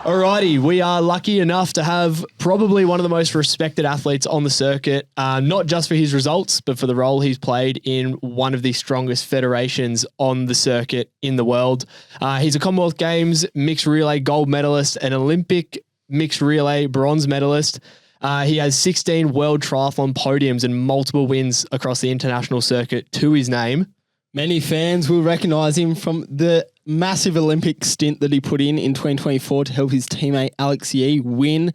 Alrighty, we are lucky enough to have probably one of the most respected athletes on the circuit, not just for his results, but for the role he's played in one of the strongest federations on the circuit in the world. He's a Commonwealth Games mixed relay gold medalist, an Olympic mixed relay bronze medalist. He has 16 world triathlon podiums and multiple wins across the international circuit to his name. Many fans will recognise him from the massive Olympic stint that he put in 2024 to help his teammate Alex Yee win,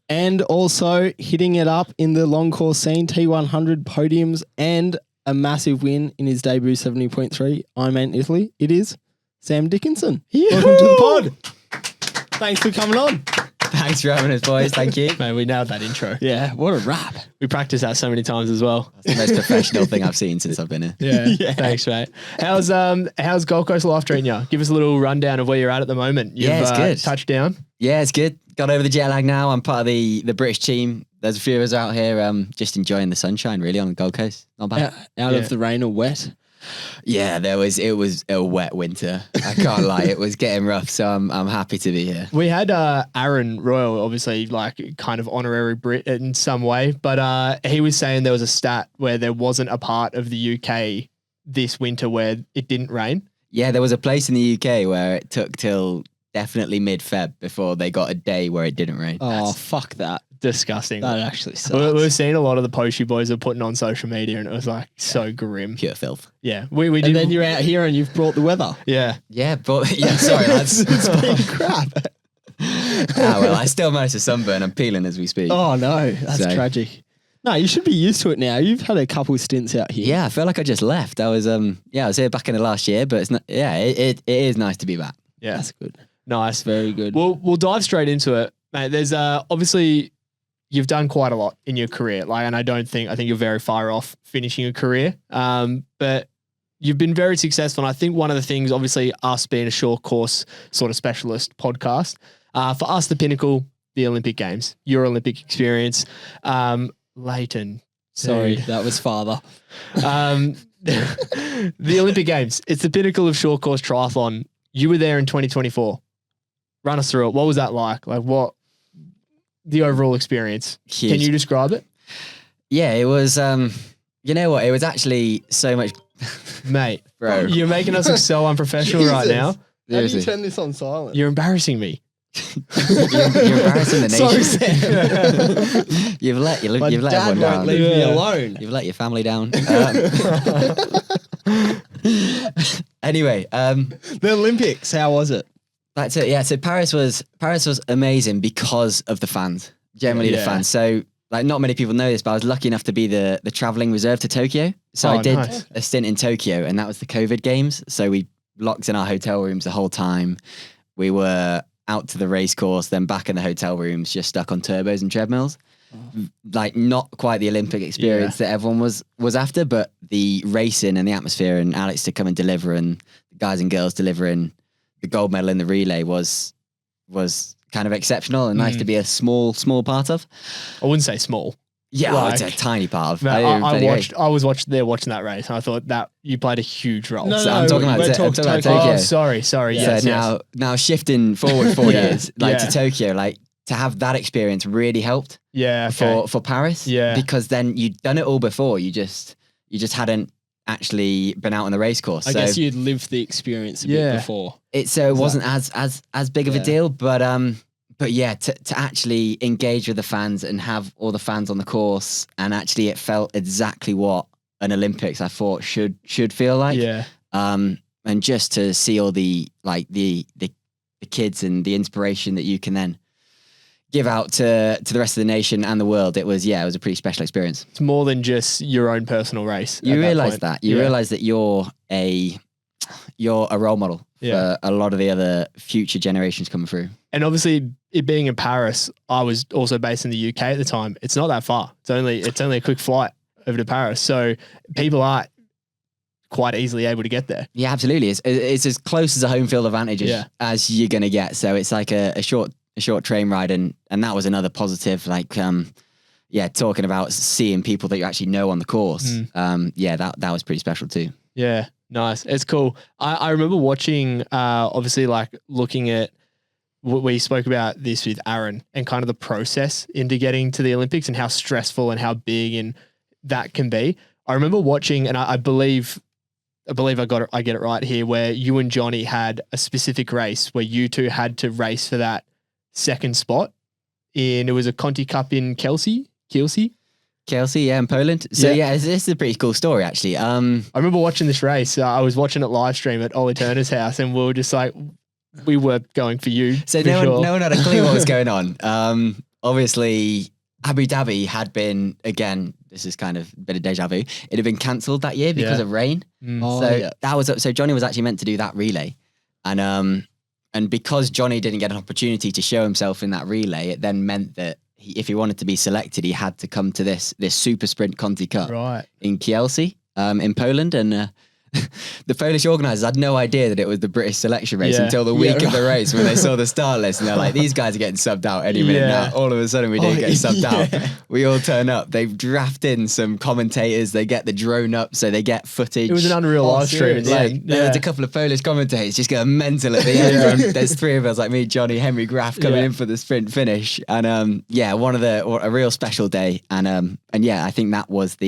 and also hitting it up in the long course scene, T100 podiums, and a massive win in his debut 70.3 Ironman Italy. It is Sam Dickinson. Yee-hoo! Welcome to the pod. Thanks for coming on. Thanks for having us, boys. Thank you. Man, we nailed that intro. Yeah, what a rap. We practiced that so many times as well. That's the most professional thing I've seen since I've been here. Yeah. Thanks, mate. How's Gold Coast life treating you? Give us a little rundown of where you're at the moment. It's good. Touched down. Yeah, it's good. Got over the jet lag now. I'm part of the British team. There's a few of us out here just enjoying the sunshine, really, on the Gold Coast. Not bad. Out of the rain or wet? Yeah, it was a wet winter. I can't lie. It was getting rough, so I'm happy to be here. We had Aaron Royal, obviously, like kind of honorary Brit in some way, but he was saying there was a stat where there wasn't a part of the UK this winter where it didn't rain. Yeah, there was a place in the UK where it took till definitely mid-Feb before they got a day where it didn't rain. Oh, fuck that. Disgusting. That actually sucks. We've seen a lot of the posts you boys are putting on social media, and it was like so grim. Pure filth. Yeah, we did. And then you're out here and you've brought the weather. Yeah, but sorry, lads. It's been crap. Well, I still managed to sunburn. I'm peeling as we speak. Oh no, that's tragic. No, you should be used to it now. You've had a couple of stints out here. Yeah, I feel like I just left. I was I was here back in the last year, but it's not. Yeah, it is nice to be back. yeah, That's good. nice. Very good. We'll dive straight into it, mate. There's obviously you've done quite a lot in your career, and I think you're very far off finishing a career. But you've been very successful, and I think one of the things, obviously, us being a short course sort of specialist podcast, for us, the pinnacle, the Olympic Games, your Olympic experience, Lleyton. Sorry, dude. that was father. The Olympic Games, it's the pinnacle of short course triathlon. You were there in 2024. Run us through it. What was that like? Like what the overall experience? Huge. Can you describe it? Yeah, it was. You know what? It was actually so much, Mate, bro. you're making us look so unprofessional right now. How do you Seriously. turn this on silent? You're embarrassing me. You're embarrassing the Sorry, nation. Sam. You've let My everyone dad won't down. leave me alone. You've let your family down. Anyway, The Olympics, how was it? that's it. Yeah, so Paris was amazing because of the fans. Generally, the Yeah. fans. So, like, not many people know this, but I was lucky enough to be the traveling reserve to Tokyo. So I did nice. a stint in Tokyo, and that was the COVID games. So we locked in our hotel rooms the whole time. We were out to the race course, then back in the hotel rooms, just stuck on turbos and treadmills. Like, not quite the Olympic experience that everyone was after, but the racing and the atmosphere, and Alex to come and deliver, and the guys and girls delivering the gold medal in the relay was kind of exceptional and nice to be a small part of. I wouldn't say small. Yeah, Like- it's a tiny part of. Man, bloody race. I was watching that race, and I thought that you played a huge role. No, So I'm talking about we're I'm talking about Tokyo. Tokyo. Oh, sorry. So Yes, now shifting forward 4 Yeah, years, like yeah. to Tokyo, like to have that experience really helped yeah. Okay. for Paris. Yeah. Because then you'd done it all before. You just hadn't actually been out on the race course. I So guess you'd lived the experience a Yeah. bit before. it wasn't as big of a Yeah. deal, but yeah, to actually engage with the fans and have all the fans on the course, and actually it felt exactly what an Olympics I thought should feel like. Yeah. And just to see all the kids and the inspiration that you can then give out to the rest of the nation and the world, it was a pretty special experience. It's more than just your own personal race. You realize that. You Yeah. realize that you're a role model Yeah. for a lot of the other future generations coming through. And obviously, it being in Paris, I was also based in the UK at the time. It's not that far. It's only a quick flight over to Paris. So people are quite easily able to get there. Yeah, absolutely. It's as close as a home field advantage as you're gonna get. So it's like a short train ride, and that was another positive. Like, talking about seeing people that you actually know on the course. That was pretty special too. Yeah, nice. It's cool. I remember watching, obviously, like looking at we spoke about this with Aaron and kind of the process into getting to the Olympics and how stressful and how big and that can be. I remember watching, and I believe I get it right here, where you and Johnny had a specific race where you two had to race for that second spot. It was a Conti Cup in Kielce, yeah, in Poland. So this is a pretty cool story, actually. I remember watching this race. I was watching it live stream at Ollie Turner's house, and we were just like, we were going for you. So no one had a clue what was going on. Obviously, Abu Dhabi had been, again, this is kind of a bit of deja vu. It had been cancelled that year because of rain. So Johnny was actually meant to do that relay, and because Johnny didn't get an opportunity to show himself in that relay, it then meant that if he wanted to be selected, he had to come to this super sprint Conti Cup in Kielce, in Poland, and the Polish organisers had no idea that it was the British selection race until the week of the race when they saw the start list, and they're like, these guys are getting subbed out any minute now. All of a sudden we do get subbed out. We all turn up. They draft in some commentators. They get the drone up, so they get footage. It was an unreal live stream. There's a couple of Polish commentators just going mental at the end. There's three of us, like me, Johnny, Henry Graff, coming in for the sprint finish, and a real special day. And I think that was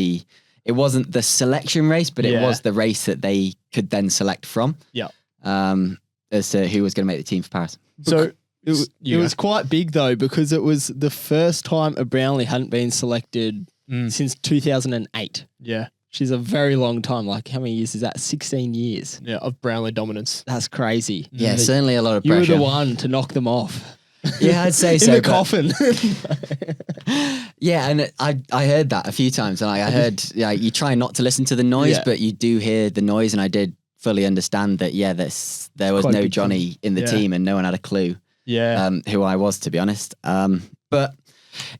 it wasn't the selection race, but it was the race that they could then select from. Yeah. As to who was going to make the team for Paris. So it was quite big though, because it was the first time a Brownlee hadn't been selected since 2008. Yeah. Which is a very long time. Like, how many years is that? 16 years. Yeah, of Brownlee dominance. That's crazy. Yeah, certainly a lot of pressure. You were the one to knock them off. Yeah, I'd say in so. In the coffin. Yeah, and I heard that a few times, and I heard you try not to listen to the noise, but you do hear the noise, and I did fully understand that. Yeah, there was no Johnny in the team, and no one had a clue. Yeah, who I was, to be honest. But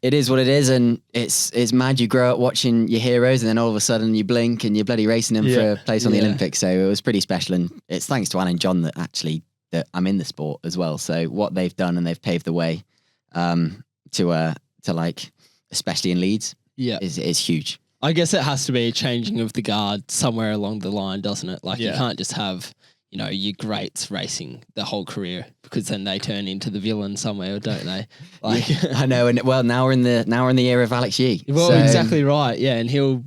it is what it is, and it's mad. You grow up watching your heroes, and then all of a sudden you blink and you're bloody racing them for a place on the Olympics. So it was pretty special, and it's thanks to Anne and John that I'm in the sport as well. So what they've done, and they've paved the way to like, especially in Leeds, is huge. I guess it has to be a changing of the guard somewhere along the line, doesn't it? Like you can't just have, your greats racing the whole career, because then they turn into the villain somewhere, don't they? Like I know, and now we're in the era of Alex Yee. Well, exactly right. Yeah, and he'll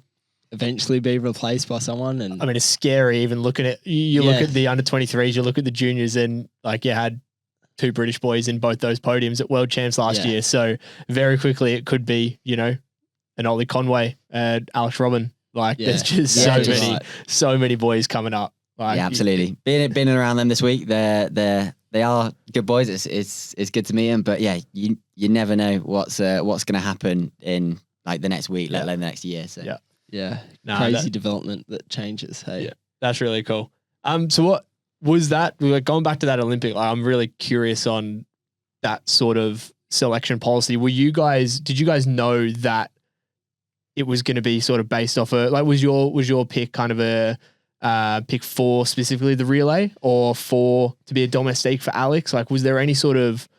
eventually be replaced by someone. And I mean, it's scary even looking at look at the under 23s, you look at the juniors, and like you had two British boys in both those podiums at World Champs last year. So very quickly it could be, an Ollie Conway, Alex Robin. Like there's just so many boys coming up. Like, absolutely. Being around them this week, they are good boys. It's good to meet them, but you never know what's going to happen in like the next week, let alone the next year. So crazy development that changes. Hey, that's really cool. So what was that? Going back to that Olympic, I'm really curious on that sort of selection policy. Did you guys know that it was going to be sort of based off was your pick kind of a pick for specifically the relay, or for to be a domestique for Alex? Like, was there any sort of,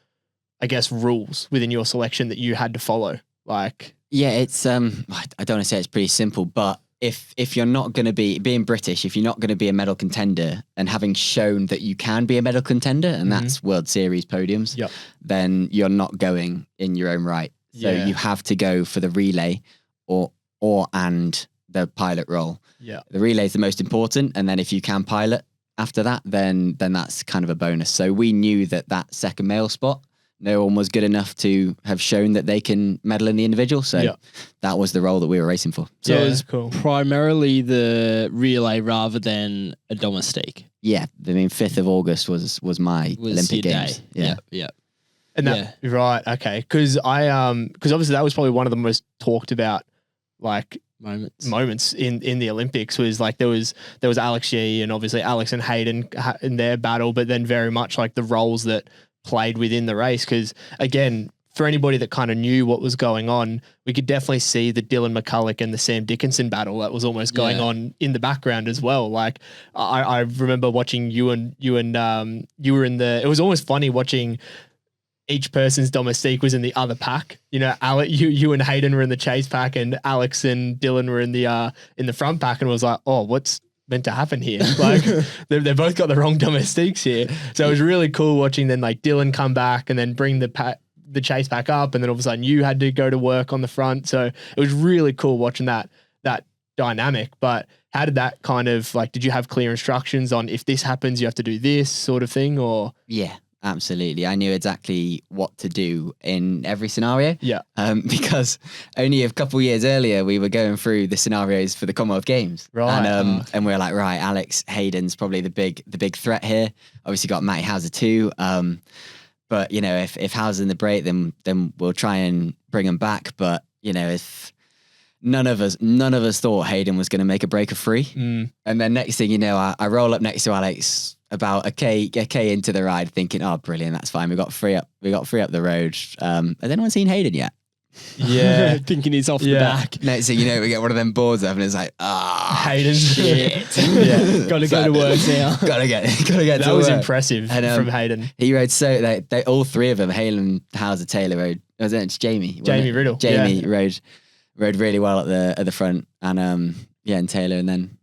I guess, rules within your selection that you had to follow? Like, it's I don't want to say it's pretty simple, but if you're not going to be being British, if you're not going to be a medal contender, and having shown that you can be a medal contender, and that's World Series podiums, then you're not going in your own right. So you have to go for the relay or the pilot role. Yeah, the relay is the most important, and then if you can pilot after that, then that's kind of a bonus. So we knew that second male spot, no one was good enough to have shown that they can medal in the individual. So that was the role that we were racing for. So it was primarily the relay rather than a domestique. Yeah, I mean 5th of August was my Olympic Games. Yeah. And that right, okay, because obviously that was probably one of the most talked about like moments in the Olympics. Was like there was Alex Yee and obviously Alex and Hayden in their battle, but then very much like the roles that played within the race. Because again, for anybody that kind of knew what was going on, we could definitely see the Dylan McCulloch and the Sam Dickinson battle that was almost going on in the background as well. Like I remember watching you were in the, it was almost funny watching each person's domestique was in the other pack. Alex, you and Hayden were in the chase pack, and Alex and Dylan were in the front pack, and it was like, oh, what's meant to happen here? Like they've both got the wrong domestiques here. So it was really cool watching then like Dylan come back and then bring the chase back up, and then all of a sudden you had to go to work on the front. So it was really cool watching that dynamic. But how did that kind of like, did you have clear instructions on if this happens, you have to do this sort of thing, or? Yeah, absolutely. I knew exactly what to do in every scenario. Yeah. Because only a couple of years earlier, we were going through the scenarios for the Commonwealth Games. Right. And we were like, right, Alex Hayden's probably the big threat here. Obviously got Matty Hauser too. But you know, if Hauser's in the break, then we'll try and bring him back. But you know, if none of us thought Hayden was going to make a break of 3. And then next thing you know, I roll up next to Alex about a K into the ride, thinking, oh, brilliant, that's fine. We got 3 up the road. Has anyone seen Hayden yet? Yeah. Thinking he's off the back. Next thing you know, we get one of them boards up and it's like, Hayden. shit. Yeah. Got to go to work now. gotta get That to was work. impressive from Hayden. He rode they all 3 of them, Hayden, Hauser, Taylor rode. It's Jamie. Jamie Riddle. Jamie rode really well at the front, and and Taylor, and then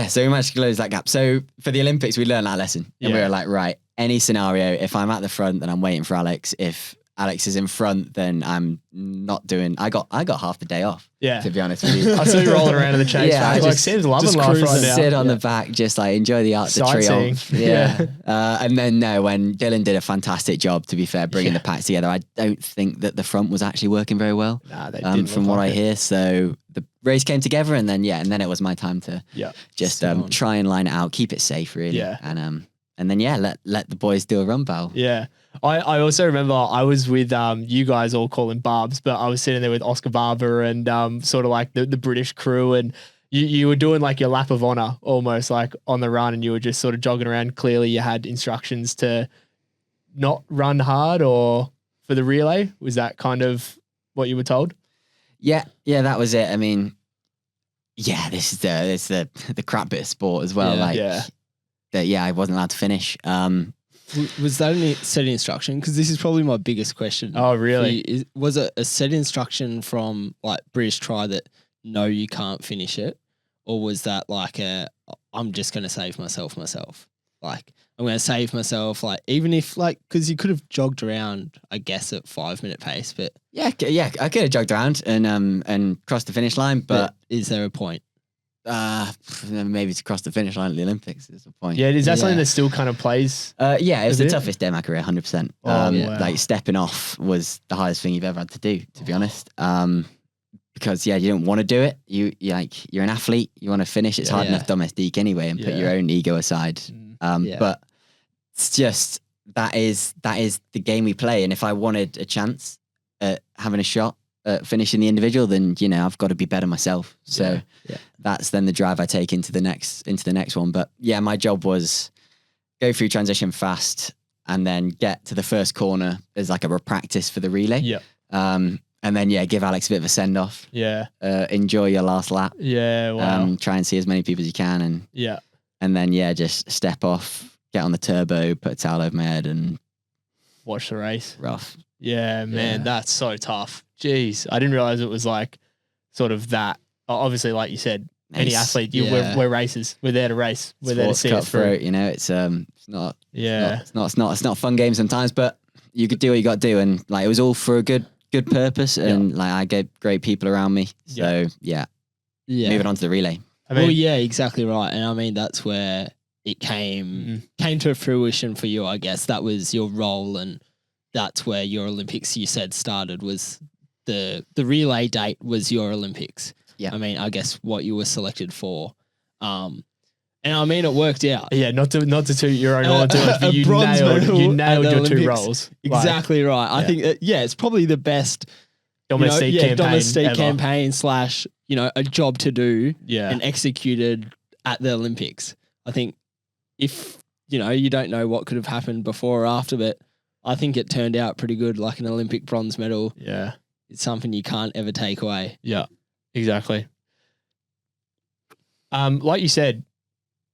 so we managed to close that gap. So for the Olympics, we learned that lesson, and we were like, right, any scenario, if I'm at the front, then I'm waiting for Alex. If Alex is in front, then I'm not doing. I got half the day off. Yeah, to be honest with you. I saw you rolling around in the chase. Yeah, like Sam's loving just life right cruising. now. Sit on the back, just like enjoy the Arc de Sightseeing. Triomphe. Yeah. And then when Dylan did a fantastic job, to be fair, bringing the packs together, I don't think that the front was actually working very well. Nah, they didn't. From what I hear. So the race came together, and then it was my time to just try and line it out, keep it safe, really. Yeah. And then let the boys do a run battle. Yeah. I also remember I was with you guys all calling Barbs, but I was sitting there with Oscar Barber and sort of like the British crew, and you were doing like your lap of honor almost like on the run, and you were just sort of jogging around. Clearly you had instructions to not run hard or for the relay. Was that kind of what you were told? Yeah, that was it. I mean, this is the crap bit of sport as well. I wasn't allowed to finish. Was that a set instruction? Because this is probably my biggest question. Oh, really? Was it a set instruction from like British Tri that no, you can't finish it? Or was that like I'm just going to save myself? Like, I'm going to save myself, like, even if, like, because you could have jogged around, I guess, at 5-minute pace, but... Yeah, I could have jogged around and crossed the finish line, but is there a point? Maybe to cross the finish line at the Olympics is the point. Yeah, is that something that still kind of plays? It was the toughest day of my career, 100%. Wow. Like stepping off was the hardest thing you've ever had to do, to be honest. Because you don't want to do it. You're an athlete. You want to finish. It's hard enough domestique anyway, and put your own ego aside. But it's just that is the game we play. And if I wanted a chance at having a shot at finishing the individual, then I've got to be better myself. So that's then the drive I take into the next one. But my job was go through transition fast and then get to the first corner as like a practice for the relay. Yeah. And then give Alex a bit of a send off. Yeah. Enjoy your last lap. Yeah. Wow. Try and see as many people as you can, and then just step off, get on the turbo, put a towel over my head, and watch the race. Rough. Yeah, man, that's so tough. Jeez, I didn't realize it was like sort of that. Obviously, like you said, any athlete, we're racers. We're there to race. We're there to see it through. It's not. Yeah. It's not a fun game sometimes, but you could do what you got to do, and like it was all for a good purpose, and like I get great people around me. So moving on to the relay. Exactly right. And I mean that's where it came to fruition for you. I guess that was your role, and that's where your Olympics, you said, started. Was the relay date was your Olympics. Yeah. I mean, I guess what you were selected for. And I mean, it worked out. Yeah, not to toot your own horn too much, but you nailed your two roles. Exactly right. I think it's probably the best domestic campaign / a job to do and executed at the Olympics. I think if you don't know what could have happened before or after, but I think it turned out pretty good, like an Olympic bronze medal. Yeah. It's something you can't ever take away. Yeah, exactly. Like you said,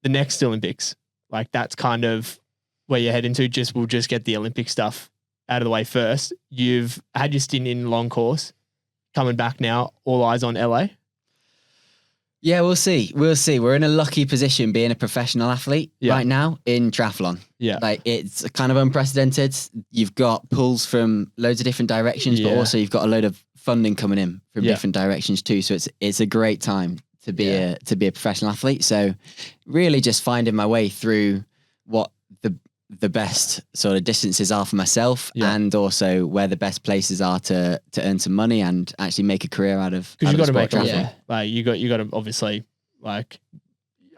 the next Olympics, like that's kind of where you're heading to. We'll just get the Olympic stuff out of the way first. You've had your stint in long course, coming back now, all eyes on LA. Yeah, we'll see. We'll see. We're in a lucky position being a professional athlete right now in triathlon. Yeah. Like it's kind of unprecedented. You've got pulls from loads of different directions, but also you've got a load of funding coming in from different directions too. So it's a great time to be a professional athlete. So really just finding my way through what the best sort of distances are for myself and also where the best places are to earn some money and actually make a career out of. Because you got to make triathlon. like you got to obviously, like,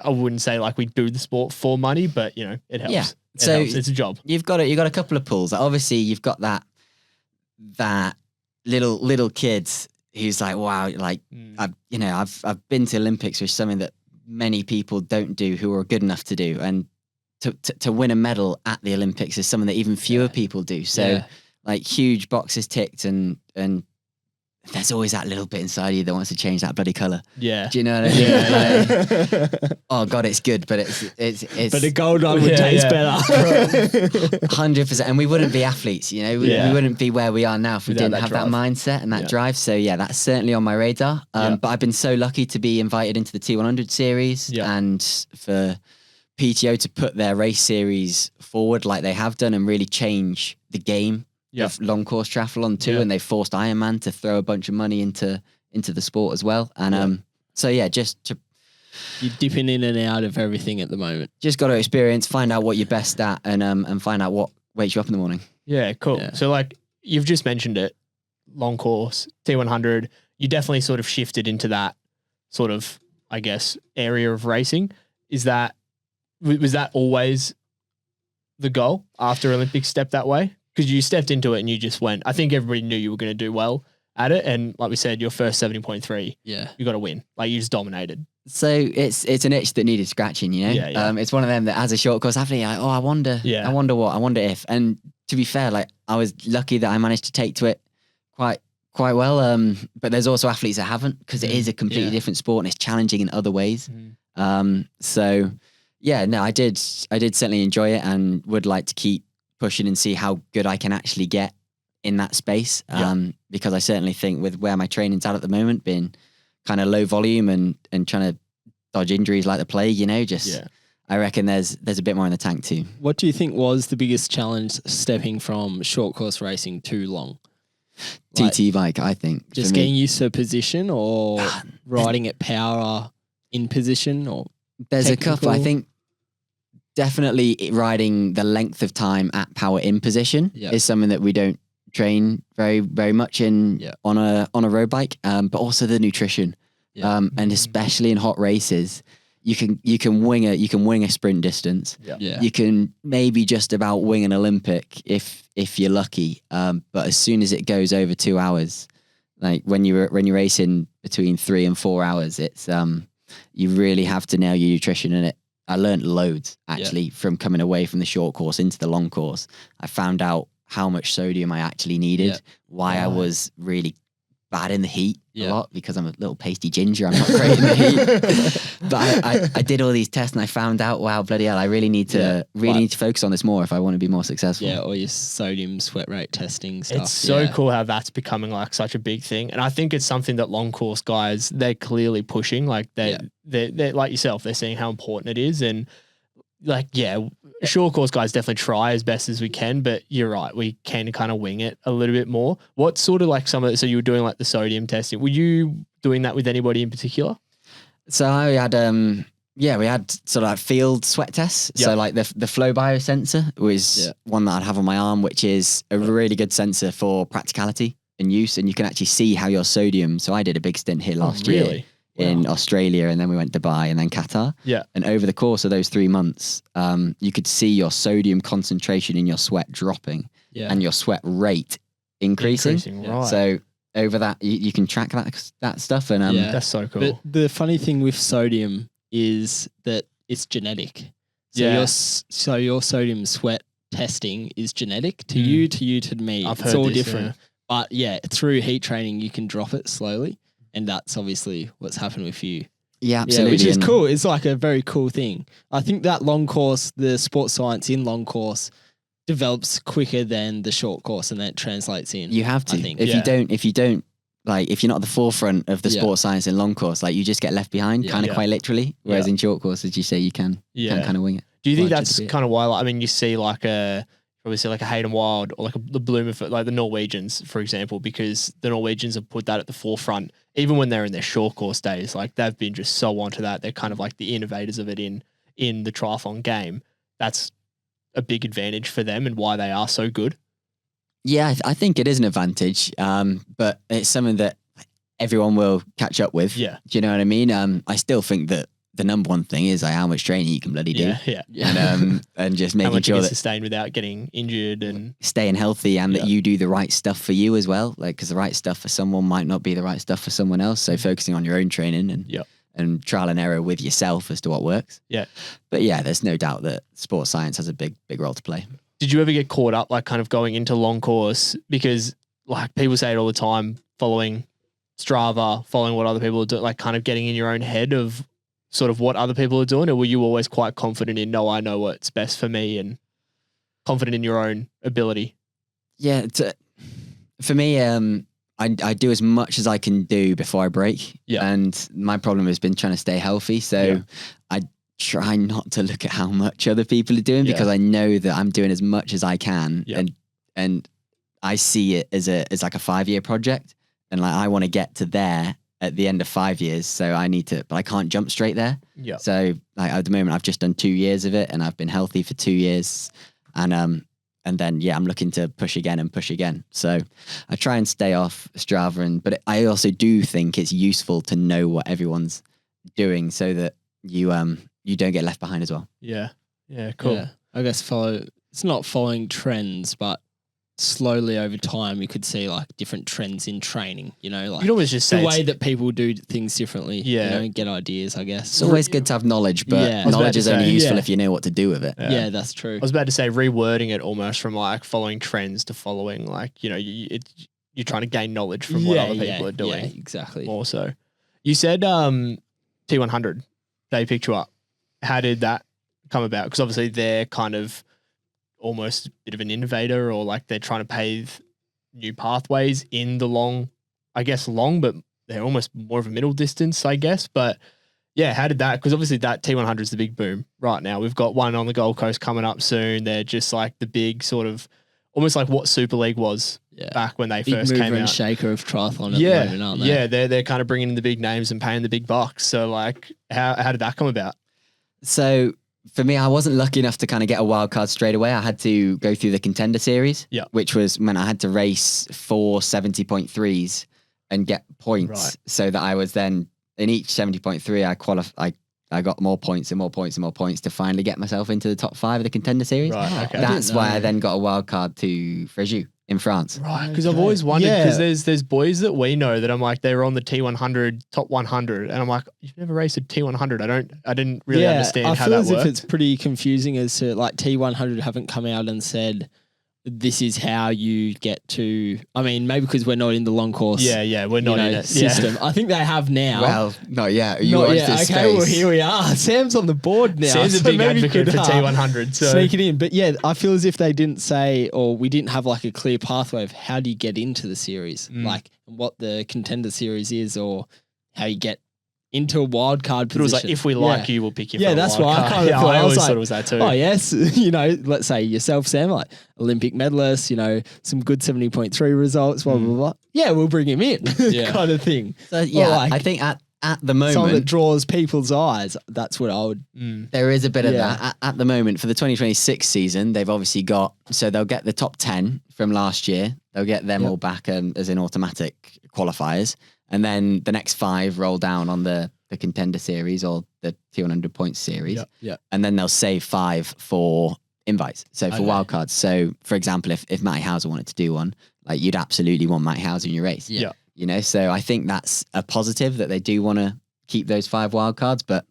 I wouldn't say like we do the sport for money, but you know it helps. Yeah. It helps. It's a job. You've got a couple of pulls. Like, obviously you've got that little kid who's like, wow, like I've been to Olympics, which is something that many people don't do who are good enough to do, and to win a medal at the Olympics is something that even fewer people do. So like huge boxes ticked, and there's always that little bit inside you that wants to change that bloody colour. Yeah. Do you know what I mean? Yeah. Like, oh God, it's good, but it's but the gold one would taste better. 100%. And we wouldn't be athletes, you know, we wouldn't be where we are now if we didn't have that mindset and that drive. So yeah, that's certainly on my radar. But I've been so lucky to be invited into the T100 series and for PTO to put their race series forward like they have done and really change the game of long course triathlon too. And they forced Ironman to throw a bunch of money into the sport as well. And so yeah, just to you're dipping in and out of everything at the moment. Just got to experience, find out what you're best at, and find out what wakes you up in the morning. Yeah, cool. Yeah. So like you've just mentioned it, long course, T100, you definitely sort of shifted into that sort of, I guess, area of racing. Was that always the goal after Olympics stepped that way? Because you stepped into it and you just went, I think everybody knew you were going to do well at it. And like we said, your first 70.3, you got to win. Like you just dominated. So it's an itch that needed scratching, you know? Yeah. It's one of them that as a short course athlete, you're like, oh, I wonder if. And to be fair, like I was lucky that I managed to take to it quite well. But there's also athletes that haven't, because it is a completely different sport and it's challenging in other ways. So yeah, no, I did certainly enjoy it and would like to keep pushing and see how good I can actually get in that space. Because I certainly think with where my training's at the moment, being kind of low volume and trying to dodge injuries like the plague, you know, I reckon there's a bit more in the tank too. What do you think was the biggest challenge stepping from short course racing to long? TT bike, I think. Just getting used to a position or riding at power in position or there's technical? A couple, I think. Definitely riding the length of time at power in position is something that we don't train very, very much in on a road bike. But also the nutrition, and especially in hot races, you can wing a sprint distance. You can maybe just about wing an Olympic if you're lucky. But as soon as it goes over 2 hours, like when you're racing between 3 and 4 hours, it's you really have to nail your nutrition in it. I learned loads actually from coming away from the short course into the long course. I found out how much sodium I actually needed, why I was really bad in the heat a lot, because I'm a little pasty ginger. I'm not great in the heat. But I did all these tests and I found out, wow, bloody hell, I really need to focus on this more if I want to be more successful. Yeah, or your sodium sweat rate testing stuff. It's so cool how that's becoming like such a big thing. And I think it's something that long course guys, they're clearly pushing. Like they're like yourself, they're seeing how important it is. And like, short course guys definitely try as best as we can, but you're right, we can kind of wing it a little bit more. What sort of like so you were doing like the sodium testing, were you doing that with anybody in particular? So I had we had sort of like field sweat tests. So like the flow biosensor was one that I'd have on my arm, which is a really good sensor for practicality and use, and you can actually see how your sodium. So I did a big stint here last year in Australia, and then we went to Dubai and then Qatar. And over the course of those 3 months, you could see your sodium concentration in your sweat dropping and your sweat rate increasing. Right. So over that, you can track that stuff. And that's so cool. But the funny thing with sodium is that it's genetic. So your sodium sweat testing is genetic to you, to me. It's all different. But through heat training, you can drop it slowly. And that's obviously what's happened with you. Yeah, absolutely. Which is cool. It's like a very cool thing. I think that long course, the sports science in long course develops quicker than the short course, and that translates in. You have to. I think. If you don't like if you're not at the forefront of the sports science in long course, like you just get left behind kind of quite literally. Whereas in short course, as you say, you can kind of wing it. Do you think that's kind of why, like, I mean, you see like a Hayden Wild or like the Bloomer, like the Norwegians, for example, because the Norwegians have put that at the forefront, even when they're in their short course days, like they've been just so onto that. They're kind of like the innovators of it in the triathlon game. That's a big advantage for them and why they are so good. Yeah, I think it is an advantage, but it's something that everyone will catch up with. Yeah. Do you know what I mean? I still think that the number one thing is like how much training you can bloody do. Yeah. And just making sure you can that sustain without getting injured and staying healthy, and that you do the right stuff for you as well. Like, because the right stuff for someone might not be the right stuff for someone else. So focusing on your own training and trial and error with yourself as to what works. Yeah. But yeah, there's no doubt that sports science has a big role to play. Did you ever get caught up, like kind of going into long course? Because like people say it all the time, following Strava, following what other people are doing, like kind of getting in your own head of sort of what other people are doing? Or were you always quite confident in, no, I know what's best for me, and confident in your own ability? Yeah. For me, I do as much as I can do before I break. Yeah. And my problem has been trying to stay healthy. So I try not to look at how much other people are doing, because I know that I'm doing as much as I can. And I see it as like a 5-year project. And like, I want to get to there at the end of 5 years. So I need to, but I can't jump straight there. Yeah. So like at the moment I've just done 2 years of it, and I've been healthy for 2 years. And then, I'm looking to push again. So I try and stay off Strava, but I also do think it's useful to know what everyone's doing so that you don't get left behind as well. Yeah. Yeah. Cool. Yeah. I guess it's not following trends, but slowly over time you could see like different trends in training, you know, like you'd always just say the way that people do things differently, you know, get ideas, I guess. It's always good to have knowledge, but knowledge is only useful if you know what to do with it. Yeah, that's true. I was about to say rewording it almost from like following trends to following like, you know, you're trying to gain knowledge from what other people are doing. Yeah, exactly. Also, you said T100, they picked you up. How did that come about? Because obviously they're kind of almost a bit of an innovator, or like they're trying to pave new pathways in the long, but they're almost more of a middle distance, I guess. But yeah, how did that? Because obviously that T100 is the big boom right now. We've got one on the Gold Coast coming up soon. They're just like the big sort of, almost like what Super League was back when they big first came out. And shaker of triathlon at the moment, aren't they? Yeah, they're kind of bringing in the big names and paying the big bucks. So like, how did that come about? So for me, I wasn't lucky enough to kind of get a wild card straight away. I had to go through the contender series, which was when I had to race 4 70.3s and get points, so that I was then in each 70.3, I got more points and more points and more points to finally get myself into the top 5 of the contender series. Right, okay. That's why I then got a wild card to Fréjus in France. Right, because I've always wondered, because there's boys that we know that I'm like, they were on the T100 top 100, and I'm like, you've never raced a T100. I didn't really understand how that worked. I feel as if it's pretty confusing as to like T100 haven't come out and said this is how you get to. I mean, maybe because we're not in the long course. Yeah, we're not in it. System. I think they have now. Well, not yet. Okay, well here we are. Sam's on the board now. Sam's a big advocate for T100. So sneak it in, but yeah, I feel as if they didn't say, or we didn't have like a clear pathway of how do you get into the series, like what the contender series is, or how you get into a wild card position. It was like, if we like you, we'll pick you for a wild that's card. why I kind of I always like, thought it was that too. Oh yes, you know, let's say yourself, Sam, like Olympic medalist, you know, some good 70.3 results, blah, blah, blah. Yeah, we'll bring him in, kind of thing. So I think at the moment, something that draws people's eyes, that's what I would. There is a bit of that. At the moment, for the 2026 season, they've obviously got, so they'll get the top 10 from last year. They'll get them all back as in automatic qualifiers. And then the next 5 roll down on the contender series or the 200 points series. And then they'll save 5 for invites. So for wildcards. So for example, if Matty Hauser wanted to do one, like you'd absolutely want Matty Hauser in your race. You know, so I think that's a positive that they do want to keep those 5 wildcards, but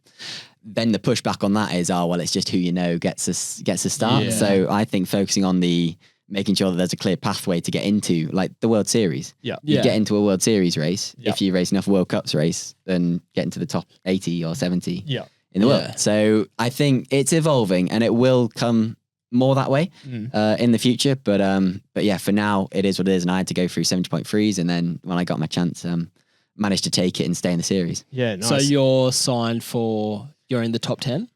then the pushback on that is, it's just who you know gets a start. So I think focusing on making sure that there's a clear pathway to get into, like the World Series. You get into a World Series race. If you race enough World Cups race, then get into the top 80 or 70 in the world. So I think it's evolving, and it will come more that way in the future. But yeah, for now it is what it is, and I had to go through 70.3s, and then when I got my chance, managed to take it and stay in the series. Yeah, nice. So you're signed you're in the top 10?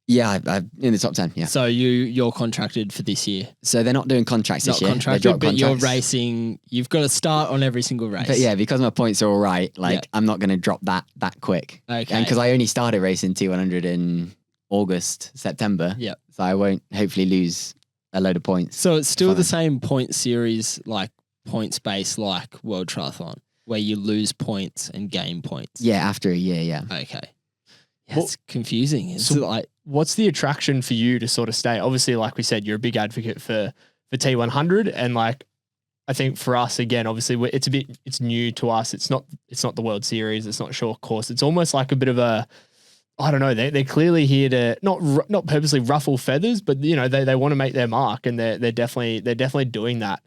Yeah, I'm in the top 10. Yeah. So you're contracted for this year. So they're not doing contracts this Not year. contracted, They dropped but you're contracts. racing. You've got to start on every single race. But yeah, because my points are all right, I'm not going to drop that quick. Okay. And because I only started racing T100 in August, September. Yep. So I won't hopefully lose a load of points. So it's still Fine. the same point series, like points based, like World Triathlon, where you lose points and gain points. Yeah, after a year, yeah. Okay. Yeah, it's confusing. It's like, what's the attraction for you to sort of stay? Obviously, like we said, you're a big advocate for T100, and like I think for us again, obviously it's new to us. It's not the World Series. It's not short course. It's almost like a bit of a, I don't know. They're clearly here to not purposely ruffle feathers, but you know they want to make their mark, and they're definitely doing that.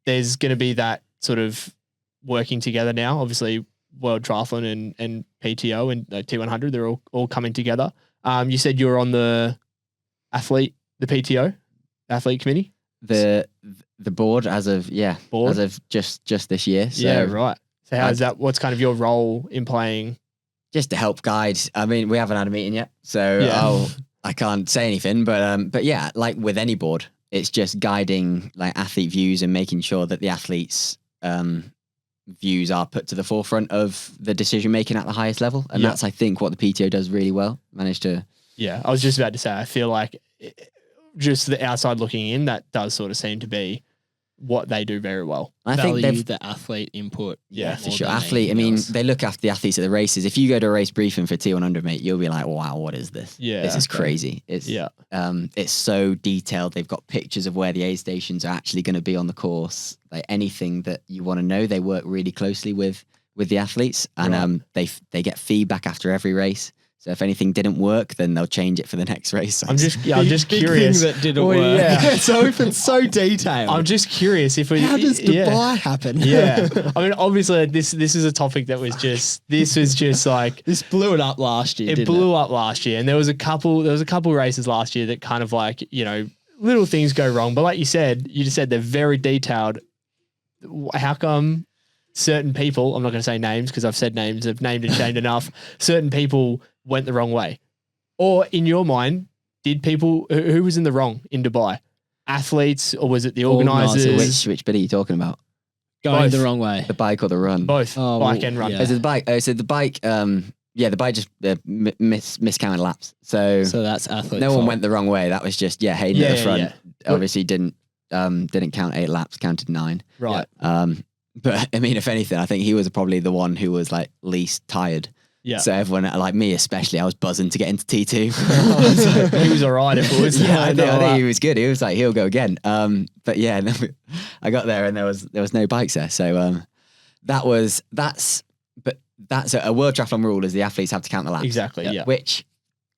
There's going to be that sort of working together now. Obviously, World Triathlon and PTO and T100, they're all coming together. You said you were on the PTO athlete committee. The board as of just this year. So Yeah, right. So how is that? What's kind of your role in playing? just to help guide. I mean, we haven't had a meeting yet, so Yeah. I can't say anything. But yeah, like with any board, it's just guiding like athlete views and making sure that the athletes' views are put to the forefront of the decision making at the highest level, and that's I think what the PTO does really well. Managed to. Yeah, I was just about to say, I feel like just the outside looking in, that does sort of seem to be what they do very well. I think Value the athlete input. Yeah, for sure. Athlete, I mean, they look after the athletes at the races. If you go to a race briefing for T100, mate, you'll be like, wow, what is this? Yeah. This is crazy. It's so detailed. They've got pictures of where the aid stations are actually going to be on the course. Like anything that you want to know, they work really closely with the athletes, and they get feedback after every race. So if anything didn't work, then they'll change it for the next race. I'm just big curious. Thing that didn't work. Yeah. So if it's so detailed, I'm just curious if how does Dubai happen? Yeah, I mean, obviously this is a topic that was just like this blew it up last year. It blew up last year, and there was a couple races last year that kind of like, you know, little things go wrong. But like you just said they're very detailed. How come certain people, I'm not going to say names because I've said names, I've named and shamed enough, certain people went the wrong way? Or in your mind, did people, who was in the wrong in Dubai? Athletes, or was it the organisers? Which bit are you talking about? Going Both. the wrong way. The bike or the run? Both, bike and run. yeah. Oh, so the bike. The bike just miscounted laps. So that's athlete. no one fault. went the wrong way. That was just Hayden at the front. Yeah. Obviously didn't count 8 laps, counted 9. Right. But I mean, if anything, I think he was probably the one who was like least tired. Yeah. So everyone, like me especially, I was buzzing to get into T2. He was all right if it was. I think he was good. He was like, he'll go again. But yeah, and then I got there and there was no bikes there. So that's a World Triathlon rule, is the athletes have to count the laps. Exactly. Yeah. Which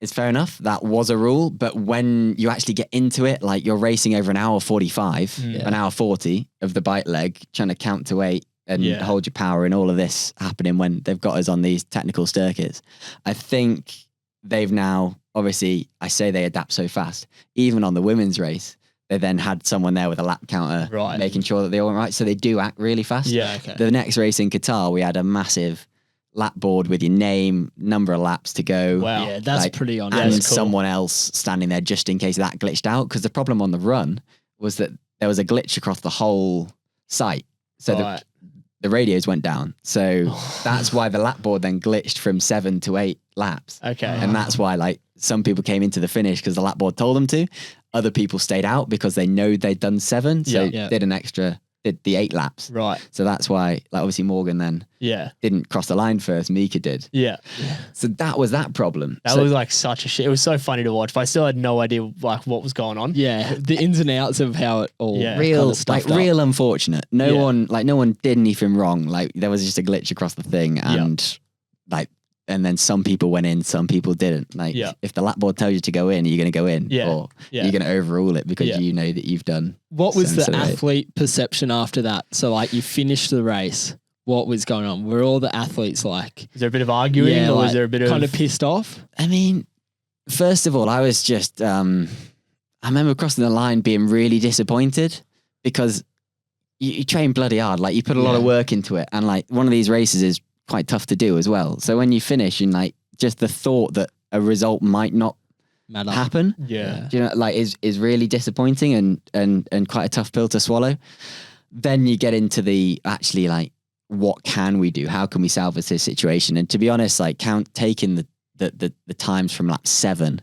is fair enough. That was a rule, but when you actually get into it, like you're racing over an hour 45, an hour 40 of the bike leg, trying to count to 8 and hold your power, and all of this happening when they've got us on these technical circuits. I think they've now, obviously, I say they adapt so fast. Even on the women's race, they then had someone there with a lap counter, making sure that they all went right. So they do act really fast. Yeah. Okay. The next race in Qatar, we had a massive lap board with your name, number of laps to go. Wow. Yeah, that's pretty on. And cool. someone else standing there just in case that glitched out. Because the problem on the run was that there was a glitch across the whole site. So the radios went down. So that's why the lap board then glitched from 7 to 8 laps. Okay. And that's why like some people came into the finish because the lap board told them to. Other people stayed out because they know they'd done 7. So did the 8 laps. Right. So that's why, like, obviously Morgan then didn't cross the line first. Mika did. Yeah. So that was that problem. That was like such a shit. It was so funny to watch, but I still had no idea like what was going on. Yeah, the ins and outs of how it all real unfortunate. No one did anything wrong. Like there was just a glitch across the thing, and and then some people went in, some people didn't. Like if the lap board tells you to go in, you're going to go in, or you're going to overrule it because you know that you've done. What was the athlete perception after that? So like you finished the race. What was going on? Were all the athletes like? Is there a bit of arguing, or was there a bit of kind of pissed off? I mean, First of all, I was just, I remember crossing the line being really disappointed because you train bloody hard. Like you put a lot of work into it. And like one of these races is quite tough to do as well. So when you finish and like just the thought that a result might not happen, Yeah. you know, like is really disappointing and quite a tough pill to swallow. Then you get into the actually like, what can we do? How can we salvage this situation? And to be honest, like taking the times from lap 7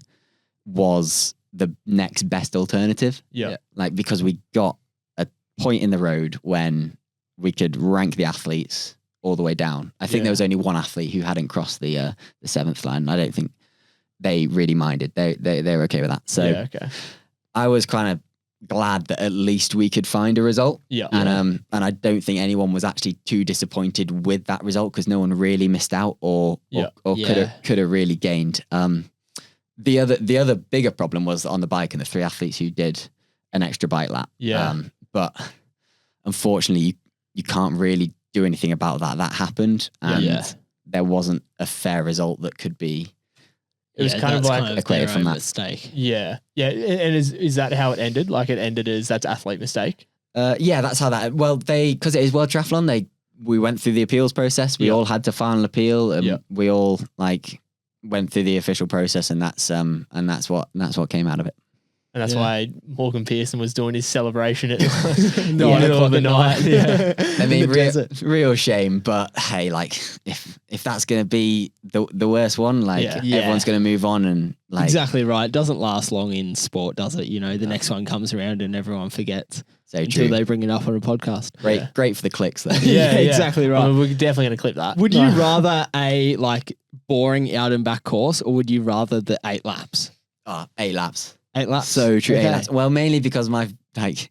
was the next best alternative. Yeah. Like because we got a point in the road when we could rank the athletes all the way down. I think there was only one athlete who hadn't crossed the 7th line. I don't think they really minded. They were okay with that. So okay. I was kind of glad that at least we could find a result. Yeah. And I don't think anyone was actually too disappointed with that result because no one really missed out or could have really gained. The other bigger problem was on the bike and the 3 athletes who did an extra bike lap. Yeah. But unfortunately you can't really do anything about that. That happened and there wasn't a fair result that could be. It was kind of like equated from that mistake. Yeah. Yeah. And is that how it ended? Like it ended as that's athlete mistake? Yeah, that's how that. Well, because it is World Triathlon, we went through the appeals process. We all had to file an appeal, and we all like went through the official process, and that's what came out of it. And that's why Morgan Pearson was doing his celebration at 9 o'clock the at night. Yeah. I mean, real shame, but hey, like if that's gonna be the worst one, like everyone's gonna move on and like exactly right. It doesn't last long in sport, does it? You know, the next one comes around and everyone forgets until they bring it up on a podcast. Great for the clicks though. Yeah, exactly right. I mean, we're definitely gonna clip that. Would you rather a like boring out and back course, or would you rather the 8 laps? 8 laps. 8 laps. So true. Okay. 8 laps. Well, mainly because if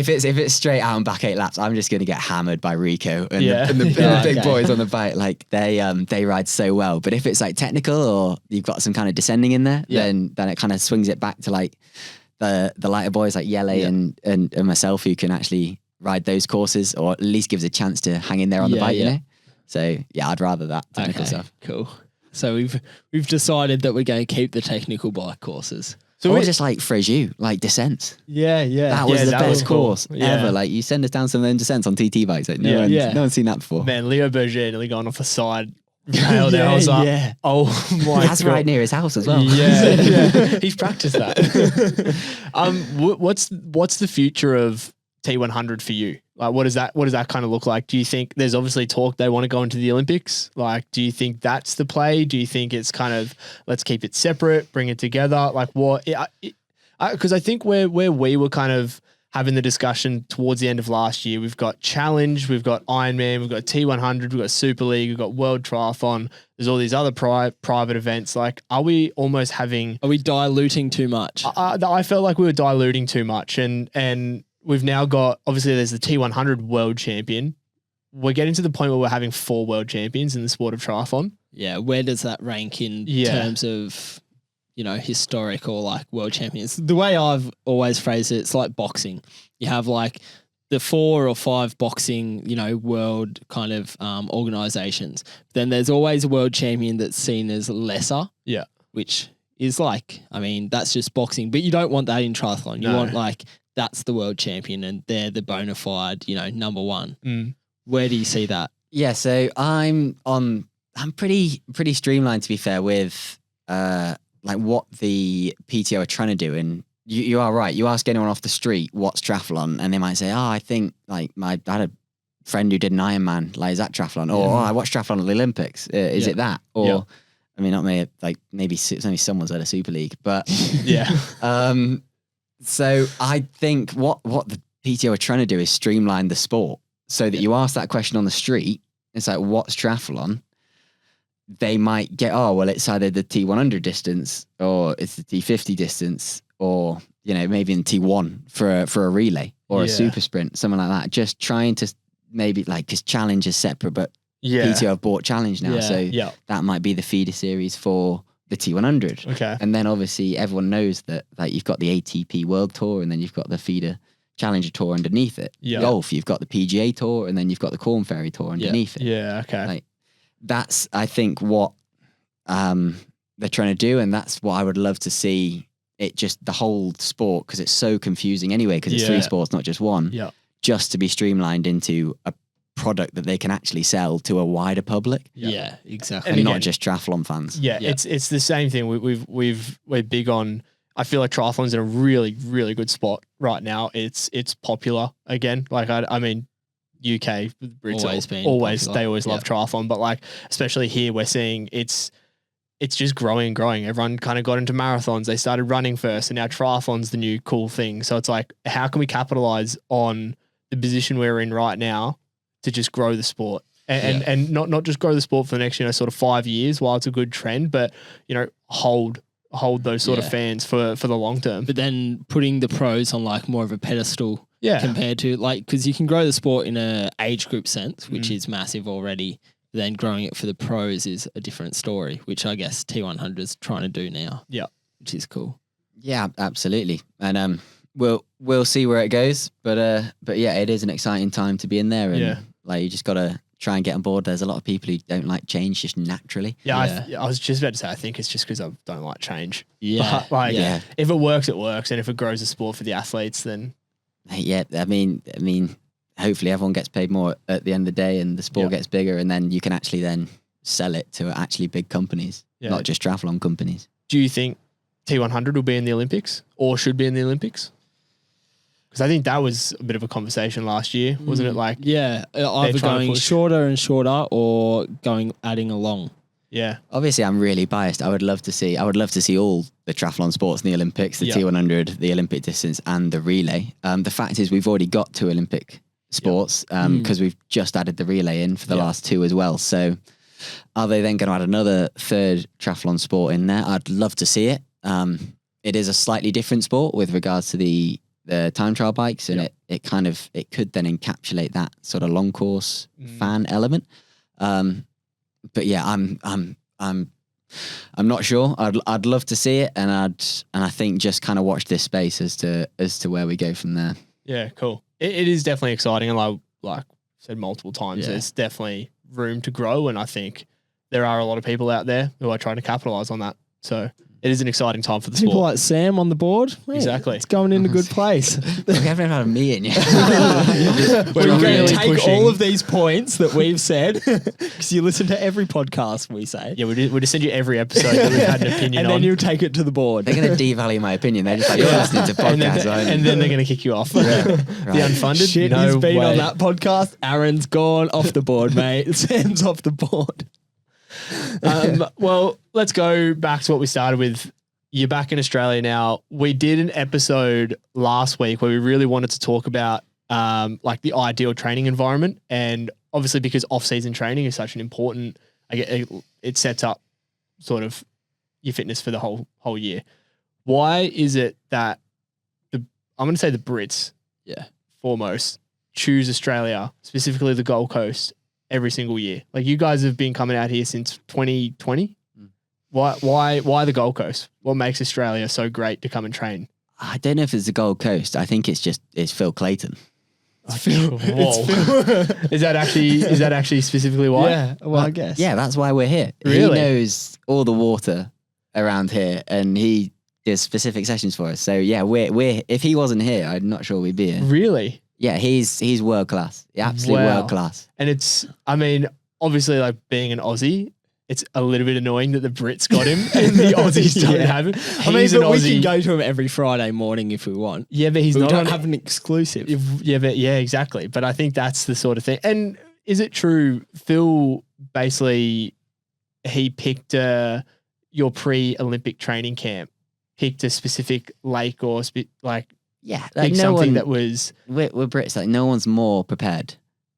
it's straight out and back 8 laps, I'm just gonna get hammered by Rico and the big boys on the bike. Like they ride so well. But if it's like technical or you've got some kind of descending in there, then it kind of swings it back to like the lighter boys like Yele and myself who can actually ride those courses or at least gives a chance to hang in there on the bike. You know. So yeah, I'd rather that technical stuff. Cool. So we've decided that we're going to keep the technical bike courses. So we're just like Frejus, like descents. Yeah. That was the best course ever. Yeah. Like you send us down some of them descents on TT bikes. Like no one's seen that before. Man, Leo Berger nearly gone off the side. Nailed it. I was like, oh my That's God. right near his house as well. Yeah. He's practiced that. What's the future of T100 for you? Like, what does that kind of look like? Do you think there's obviously talk they want to go into the Olympics? Like, do you think that's the play? Do you think it's kind of, let's keep it separate, bring it together? Like what, because I think where we were kind of having the discussion towards the end of last year, we've got Challenge, we've got Ironman, we've got T100, we've got Super League, we've got World Triathlon. There's all these other private events. Like, are we diluting too much? I felt like we were diluting too much and we've now got, obviously there's the T100 world champion. We're getting to the point where we're having 4 world champions in the sport of triathlon. Yeah. Where does that rank in terms of, you know, historic or like world champions? The way I've always phrased it, it's like boxing. You have like the 4 or 5 boxing, you know, world kind of organizations. Then there's always a world champion that's seen as lesser. Yeah. Which is like, I mean, that's just boxing, but you don't want that in triathlon. You want like, that's the world champion and they're the bona fide, you know, number 1. Where do you see that? Yeah, so I'm pretty streamlined, to be fair, with like what the PTO are trying to do. And you are right. You ask anyone off the street what's triathlon, and they might say, "Oh, I think like I had a friend who did an Ironman. Like, is that triathlon?" Or "Oh, I watched triathlon at the Olympics. Is it that?" Or I mean, not maybe like maybe it's only someone's at a Super League, but So I think what the PTO are trying to do is streamline the sport so that you ask that question on the street. It's like, what's triathlon? They might get, oh, well, it's either the T100 distance or it's the T50 distance or, you know, maybe in T1 for a relay or a super sprint, something like that. Just trying to maybe like, because Challenge is separate, but PTO have bought Challenge now. So that might be the feeder series for the T100. Okay. And then obviously everyone knows that like you've got the ATP World Tour and then you've got the feeder Challenger Tour underneath it. Yeah. Golf, you've got the PGA Tour and then you've got the Corn Ferry Tour underneath it. Yeah, okay. Like that's, I think, what they're trying to do, and that's what I would love to see. It just the whole sport, because it's so confusing anyway, because it's 3 sports, not just one. Yeah. Just to be streamlined into a product that they can actually sell to a wider public. Yeah, exactly. And again, not just triathlon fans. Yeah, it's the same thing. We're big on. I feel like triathlon's in a really, really good spot right now. It's popular again. Like I mean, UK Brits always they always love triathlon, but like especially here we're seeing it's just growing and growing. Everyone kind of got into marathons. They started running first, and now triathlon's the new cool thing. So it's like, how can we capitalize on the position we're in right now to just grow the sport and not just grow the sport for the next, sort of 5 years while it's a good trend, but, hold those sort of fans for the long term. But then putting the pros on like more of a pedestal compared to like, because you can grow the sport in a age group sense, which is massive already. Then growing it for the pros is a different story, which I guess T100 is trying to do now. Yeah. Which is cool. Yeah, absolutely. And we'll see where it goes. But yeah, it is an exciting time to be in there. And like you just gotta try and get on board. There's a lot of people who don't like change just naturally. Yeah. I was just about to say, I think it's just because I don't like change. Yeah. But if it works, it works. And if it grows the sport for the athletes, then yeah, I mean, hopefully everyone gets paid more at the end of the day and the sport gets bigger, and then you can actually then sell it to actually big companies, not just triathlon companies. Do you think T100 will be in the Olympics or should be in the Olympics? Because I think that was a bit of a conversation last year, wasn't it? Like, either going shorter and shorter or adding along. Yeah. Obviously, I'm really biased. I would love to see all the triathlon sports in the Olympics, the T100, the Olympic distance, and the relay. The fact is, we've already got 2 Olympic sports because we've just added the relay in for the last 2 as well. So are they then going to add another 3rd triathlon sport in there? I'd love to see it. It is a slightly different sport with regards to the time trial bikes, and it could then encapsulate that sort of long course fan element. But yeah, I'm not sure. I'd love to see it, and I think just kind of watch this space as to where we go from there. Yeah, cool. It is definitely exciting, and like I said multiple times, there's definitely room to grow, and I think there are a lot of people out there who are trying to capitalize on that. So it is an exciting time for the sport. People like Sam on the board. Man, exactly. It's going in a good place. We haven't had a meeting yet. We're going really to take pushing. all of these points that we've said, because you listen to every podcast we say. Yeah, we'll just send you every episode that we've had an opinion and on. then you take it to the board. They're going to devalue my opinion. They're just like, you're listening to podcasts. and then they're going to kick you off. The Unfunded? Shit, no he's been way. on that podcast. Aaron's gone off the board, mate. Sam's off the board. Well, let's go back to what we started with. You're back in Australia now. We did an episode last week where we really wanted to talk about like the ideal training environment, and obviously because off-season training is such an important, it sets up sort of your fitness for the whole year. Why is it that I'm going to say the Brits, foremost, choose Australia, specifically the Gold Coast, every single year? Like, you guys have been coming out here since 2020. Why the Gold Coast? What makes Australia so great to come and train? I don't know if it's the Gold Coast. I think it's Phil Clayton. Whoa. Is that actually specifically why? Yeah, well, I guess. Yeah, that's why we're here. Really? He knows all the water around here, and he does specific sessions for us. So yeah, we're if he wasn't here, I'm not sure we'd be here. Really? Yeah, he's world class. Absolutely world class. And it's, I mean, obviously, like, being an Aussie, it's a little bit annoying that the Brits got him and the Aussies don't have him. He's an Aussie. We can go to him every Friday morning if we want. Yeah, but we don't have an exclusive. Yeah, exactly. But I think that's the sort of thing. And is it true, Phil basically, he picked your pre-Olympic training camp, picked a specific lake or like something that was... We're Brits. Like, no one's more prepared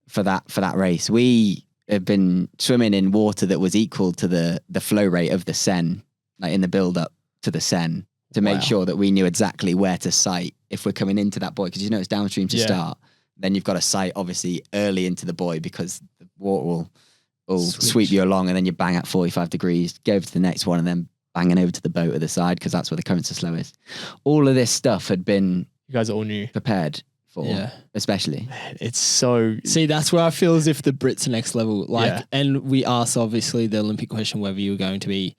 for that race. We have been swimming in water that was equal to the flow rate of the Seine, like in the build up to the Seine, to make sure that we knew exactly where to sight if we're coming into that buoy, because it's downstream to start. Then you've got to sight obviously early into the buoy, because the water will sweep you along, and then you bang at 45 degrees, go over to the next one, and then banging over to the boat at the side, because that's where the currents are slowest. All of this stuff had been, you guys all knew, prepared for, especially. Man, it's so... See, that's where I feel as if the Brits are next level. And we asked, obviously, the Olympic question, whether you were going to be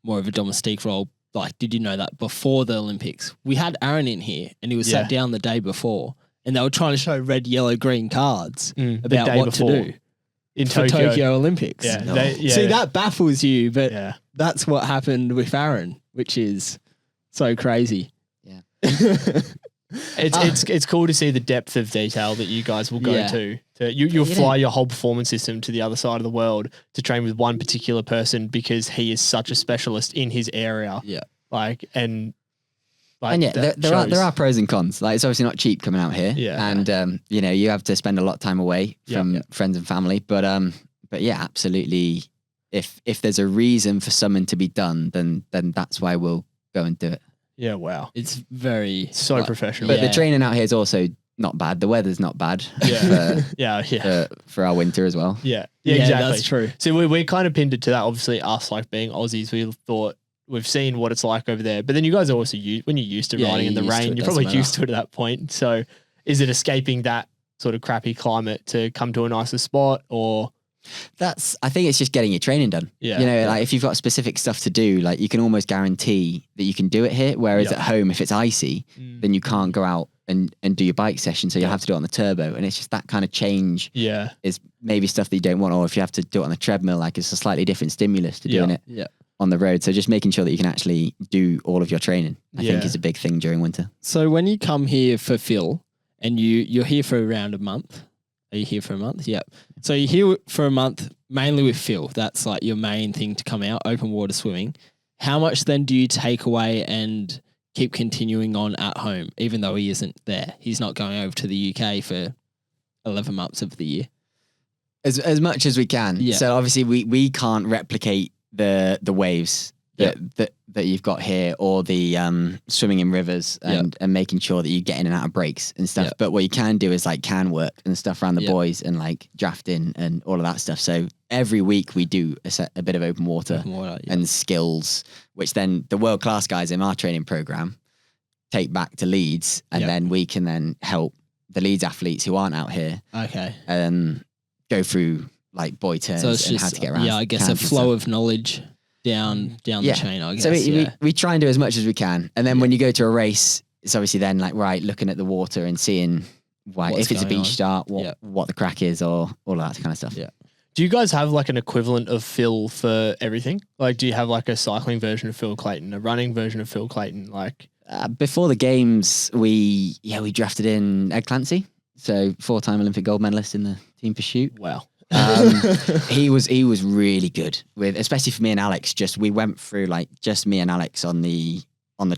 more of a domestique role. Like, did you know that before the Olympics? We had Aaron in here and he was sat down the day before and they were trying to show red, yellow, green cards about what to do in for Tokyo Olympics. Yeah, See, that baffles you, but yeah. that's what happened with Aaron, which is so crazy. Yeah. It's cool to see the depth of detail that you guys will go to. You'll fly your whole performance system to the other side of the world to train with one particular person because he is such a specialist in his area. Yeah. And there are pros and cons. Like, it's obviously not cheap coming out here. Yeah. And you have to spend a lot of time away from friends and family. But yeah, absolutely. If there's a reason for something to be done, then that's why we'll go and do it. Yeah, wow. It's very professional. But the training out here is also not bad. The weather's not bad. For our winter as well. Yeah, exactly. That's true. So we're kind of pinned to that. Obviously, us like being Aussies, we thought we've seen what it's like over there. But then you guys are also when you're used to riding in the rain, you're probably used to it at that point. So is it escaping that sort of crappy climate to come to a nicer spot, or? I think it's just getting your training done. Yeah. Like if you've got specific stuff to do, like you can almost guarantee that you can do it here. Whereas at home, if it's icy, then you can't go out and do your bike session. So you'll have to do it on the turbo. And it's just that kind of change is maybe stuff that you don't want. Or if you have to do it on the treadmill, like it's a slightly different stimulus to doing it on the road. So just making sure that you can actually do all of your training, I think is a big thing during winter. So when you come here for Phil and you're here for around a month, are you here for a month? Yep. So you're here for a month, mainly with Phil. That's like your main thing to come out, open water swimming. How much then do you take away and keep continuing on at home, even though he isn't there? He's not going over to the UK for 11 months of the year. As much as we can. Yeah. So obviously we can't replicate the waves that you've got here, or the swimming in rivers and making sure that you get in and out of breaks and stuff. But what you can do is like can work and stuff around the boys and like drafting and all of that stuff. So every week we do a bit of open water and skills, which then the world class guys in our training program take back to Leeds, and then we can then help the Leeds athletes who aren't out here. Okay. Go through like boy turns and how to get around. Yeah, I guess a flow of knowledge down the chain, I guess. So we try and do as much as we can. And then when you go to a race, it's obviously then like, right, looking at the water and seeing if it's a beach start, what the crack is, or all of that kind of stuff. Yeah. Do you guys have like an equivalent of Phil for everything? Like, do you have like a cycling version of Phil Clayton, a running version of Phil Clayton? Like before the games, we drafted in Ed Clancy. So 4-time Olympic gold medalist in the team pursuit. Wow. He was really good with, especially for me and Alex. We went through like just me and Alex on the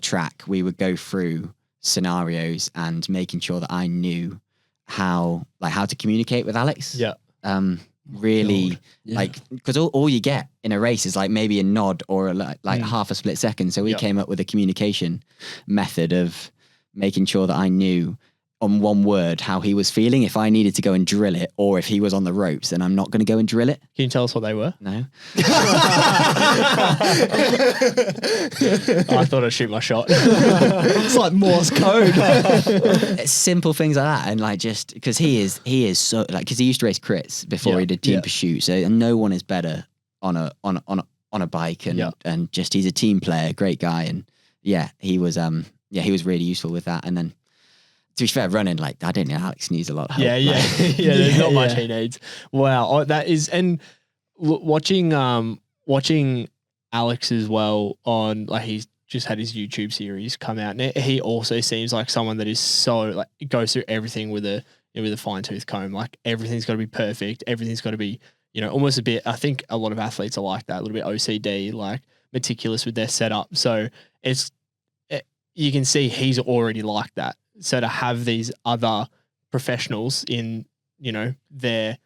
track. We would go through scenarios and making sure that I knew how to communicate with Alex. Yeah. Really, because all you get in a race is like maybe a nod or half a split second. So we came up with a communication method of making sure that I knew on one word how he was feeling, if I needed to go and drill it, or if he was on the ropes, then I'm not going to go and drill it. Can you tell us what they were? No. I thought I'd shoot my shot. It's like Morse code. It's simple things like that, and like just because he is so like, because he used to race crits before he did team pursuit, so no one is better on a bike, and just he's a team player, great guy, and he was really useful with that, and then. To be fair, running, like, I don't know, Alex needs a lot of help. There's not much he needs. Wow. That is, and watching Alex as well on, like, he's just had his YouTube series come out, and he also seems like someone that is so, like, goes through everything with a fine tooth comb. Like, everything's got to be perfect. Everything's got to be, almost a bit, I think a lot of athletes are like that, a little bit OCD, like meticulous with their setup. So you can see he's already like that. So to have these other professionals in their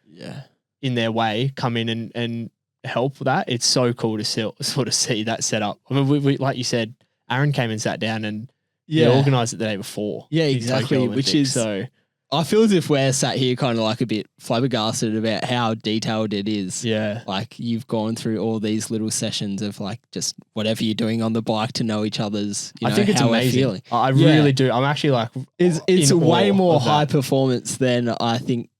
way come in and help with that, it's so cool to sort of see that setup. I mean, we like you said, Aaron came and sat down and organised it the day before. Yeah, exactly. Which is so. I feel as if we're sat here kind of like a bit flabbergasted about how detailed it is. Yeah. Like you've gone through all these little sessions of like just whatever you're doing on the bike to know each other's, I think it's how amazing. we're feeling. I really do. I'm actually like, it's way more high performance than I think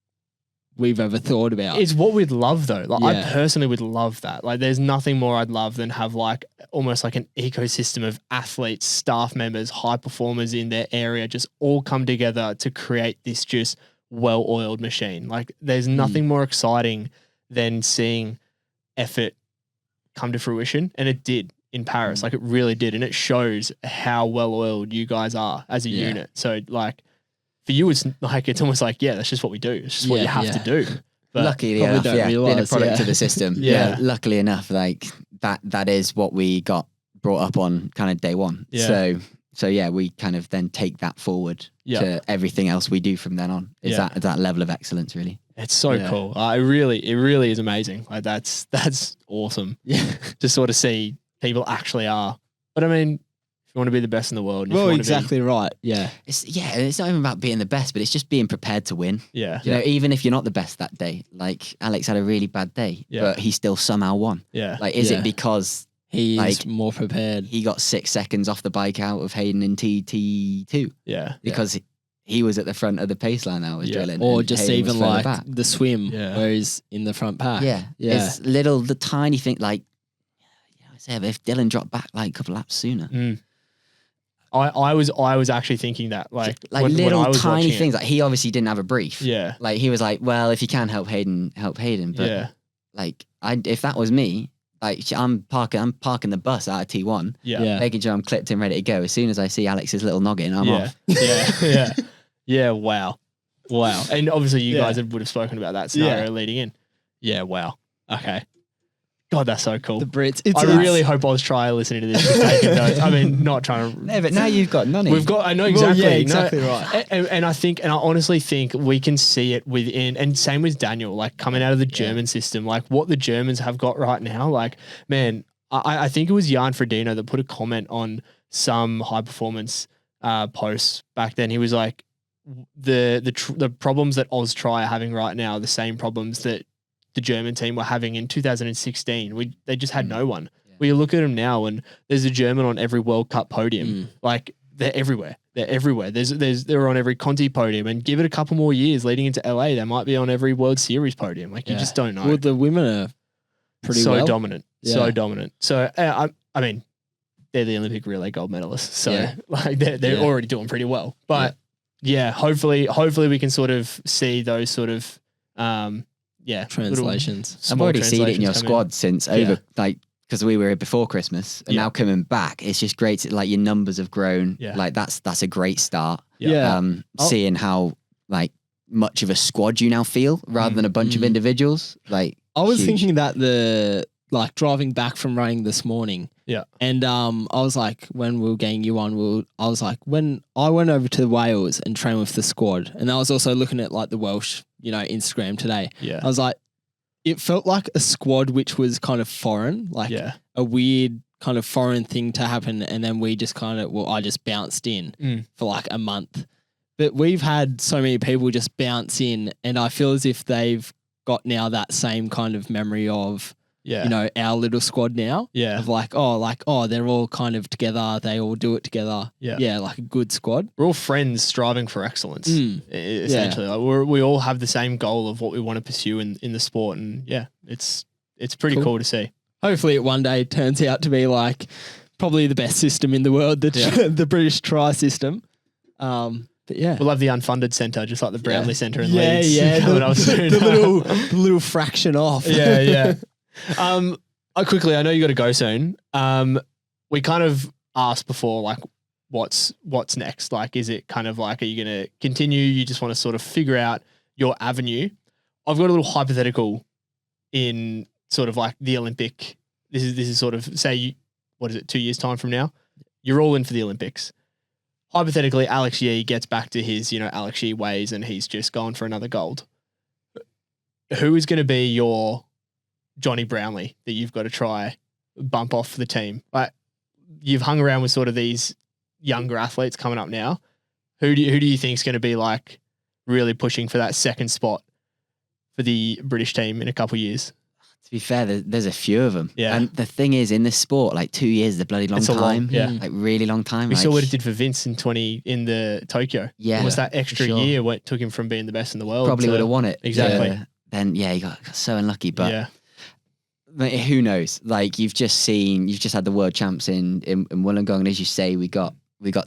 we've ever thought about. It's what we'd love though. Like I Yeah. personally would love that. Like there's nothing more I'd love than have like almost like an ecosystem of athletes, staff members, high performers in their area just all come together to create this just well-oiled machine. Like there's nothing more exciting than seeing effort come to fruition. And it did in Paris. Like it really did. And it shows how well-oiled you guys are as a unit. So like for you, it's like, it's almost like, yeah, that's just what we do. It's just what you have to do. But luckily probably enough, don't being a realise, product of the system. Yeah. Luckily enough, like that is what we got brought up on kind of day one. Yeah. So yeah, we kind of then take that forward to everything else we do from then on. Is that level of excellence really? it's so cool. It really is amazing. Like that's awesome. Yeah. To sort of see people actually are. But I mean, if you want to be the best in the world, and if Well, you want exactly right. Yeah. It's not even about being the best, but it's just being prepared to win. to be, yeah, You know, even if you're not the best that day, like Alex had a really bad day, but he still somehow won. yeah, Like, is Yeah. it because He's like, more prepared. he got 6 seconds off the bike out of Hayden in TT2 yeah, because he was at the front of the pace line I was drilling, Or and just Hayden was even further like back. the swim Yeah. where he's in the front pack. Yeah, Yeah. it's the tiny thing. Like, I say, if Dylan dropped back like a couple laps sooner, I was actually thinking that like like when little I was tiny watching things. Like, he obviously didn't have a brief. Yeah, Like, he was like, well, if you can help Hayden, help Hayden. But yeah, like, if that was me, like, I'm parking the bus out of T1, yeah, making sure I'm clipped and ready to go. As soon as I see Alex's little noggin, I'm yeah, off. yeah. Wow. And obviously, you Yeah. guys would have spoken about that scenario Yeah. leading in. Yeah. Wow. Okay. God, that's so cool. The Brits. It's I really hope I was listening to this, just taking notes. I mean, not trying to. No, but now you've got none. We've got. I know Well, exactly. yeah, No, exactly right. And I honestly think we can see it within. And same with Daniel, like coming out of the German system, like what the Germans have got right now. Like, man, I think it was Jan Frodeno that put a comment on some high performance posts back then. He was like, the problems that Austria are having right now are the same problems that the German team were having in 2016. They just had no one. Yeah. We look at them now, and there's a German on every World Cup podium. Like they're everywhere. They're on every Conti podium, and give it a couple more years leading into LA, they might be on every World Series podium. Like you just don't know. Well, the women are pretty so dominant, so Yeah. dominant. So I mean, they're the Olympic relay gold medalists. So Yeah. like they're already doing pretty well. But yeah, hopefully we can sort of see those sort of translations. I've already seen it in your translations come squad since like, because we were here before Christmas, and now coming back, it's just great. Like, your numbers have grown. Yeah. Like, that's a great start. Yeah. Seeing how like much of a squad you now feel rather than a bunch of individuals. Like, I was huge. thinking that driving back from running this morning. Yeah. And I was like, when we were getting you on, I was like, when I went over to Wales and trained with the squad, and I was also looking at like the Welsh, Instagram today. Yeah. I was like, it felt like a squad which was kind of foreign, like a weird kind of foreign thing to happen. And then we just I just bounced in for like a month. But we've had so many people just bounce in, and I feel as if they've got now that same kind of memory of, our little squad now. Yeah. Of like, they're all kind of together. They all do it together. Yeah. Yeah, like a good squad. We're all friends striving for excellence, essentially. Like we all have the same goal of what we want to pursue in the sport. And yeah, it's pretty cool to see. Hopefully it one day turns out to be like probably the best system in the world, the British tri system. But yeah. We'll have the Unfunded Centre, just like the Brownlee Centre in Yeah, Leeds. yeah. coming up soon. The little fraction off. Yeah. I know you got to go soon. We kind of asked before, like, what's next? Like, is it kind of like, are you going to continue? You just want to sort of figure out your avenue. I've got a little hypothetical in sort of like the Olympic. This is sort of, say, 2 years time from now? You're all in for the Olympics. Hypothetically, Alex Yee gets back to his, Alex Yee ways, and he's just going for another gold. Who is going to be your Johnny Brownlee that you've got to try bump off for the team? Like, you've hung around with sort of these younger athletes coming up now. Who do you think is going to be like really pushing for that second spot for the British team in a couple of years? To be fair, there's a few of them. Yeah. And the thing is, in this sport, like 2 years is a bloody long It's a time. yeah. Like really long time. We like, saw what it did for Vince in the Tokyo. Yeah. Almost that extra sure. year what took him from being the best in the world. Probably to- would have won it. Exactly. Then he got so unlucky. But yeah. who knows? Like you've just had the world champs in Wollongong, and as you say, we got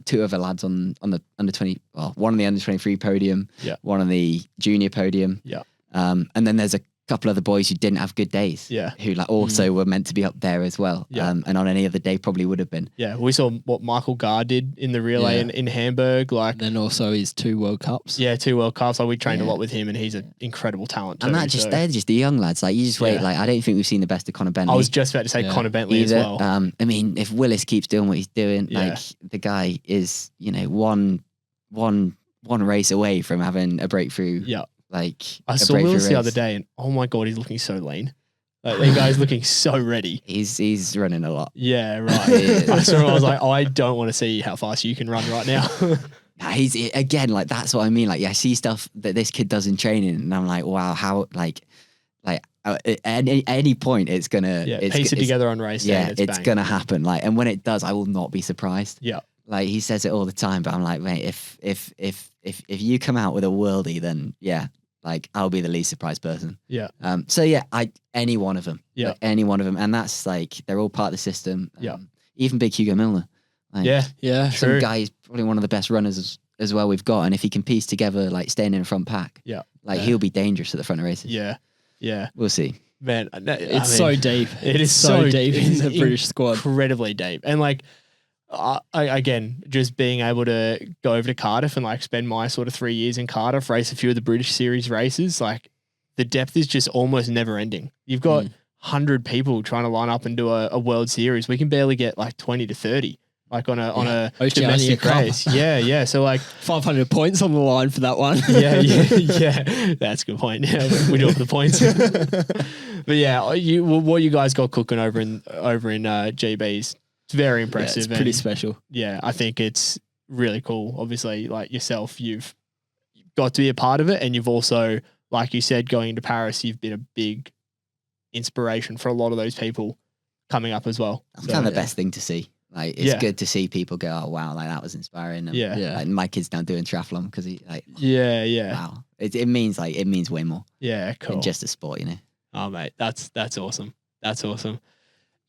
two other lads on the under 20. Well, one on the under 23 podium. Yeah. One on the junior podium. Yeah. And then there's a couple of the boys who didn't have good days. Yeah. Who like also were meant to be up there as well. Yeah. And on any other day probably would have been. Yeah. We saw what Michael Garr did in the relay in Hamburg. Like, And then also his 2 World Cups. yeah, 2 World Cups. Like we trained a Yeah. lot with him, and he's an incredible talent. Too, And they're just the young lads. Like you just wait. Yeah. Like I don't think we've seen the best of Conor Bentley. I was just about to say Yeah. Connor Bentley either. as well. I mean, if Willis keeps doing what he's doing, Yeah. like the guy is, one race away from having a breakthrough. Yeah. Like I a saw breakthrough Willis the race. other day, and oh my god, he's looking so lean. Like that guy's looking so ready. He's running a lot. Yeah, right. Yeah. I saw him, I was like, I don't want to see how fast you can run right now. Nah, he's again like that's what I mean. Like I see stuff that this kid does in training, and I'm like, wow, how like at any point it's gonna piece it together on race day. Yeah, and it's bang. gonna happen. Like, and when it does, I will not be surprised. Yeah. Like he says it all the time, but I'm like, mate, if you come out with a worldie, then yeah, like I'll be the least surprised person. Yeah. So yeah, any one of them. Yeah. Like, any one of them, and that's like they're all part of the system. Yeah. Even big Hugo Milner. Like, Yeah. Yeah. some True. guy is probably one of the best runners as well we've got, and if he can piece together like staying in the front pack, Yeah. like he'll be dangerous at the front of races. Yeah. Yeah. We'll see. Man, It's so deep. It is so so deep in it's the British squad. incredibly deep. And like, again, just being able to go over to Cardiff and like spend my sort of 3 years in Cardiff, race a few of the British Series races, like the depth is just almost never ending. You've got 100 people trying to line up and do a World Series. We can barely get like 20 to 30. Like on a Oceania domestic Cup. race. Yeah. So like 500 points on the line for that one. yeah. That's a good point. Yeah, we do it for the points. But yeah, what you guys got cooking over in GBs, it's very Yeah, impressive. it's pretty and special. yeah, I think it's really cool. Obviously, like yourself, you've got to be a part of it, and you've also, like you said, going into Paris, you've been a big inspiration for a lot of those people coming up as well. That's So, kind of the best thing to see. Like it's Yeah. good to see people go, oh wow, like that was inspiring. And, Yeah. Yeah. like, my kid's now doing triathlon because he like Yeah. wow. It means way more Yeah, cool. than just a sport, you know. Oh, mate, that's awesome. That's awesome.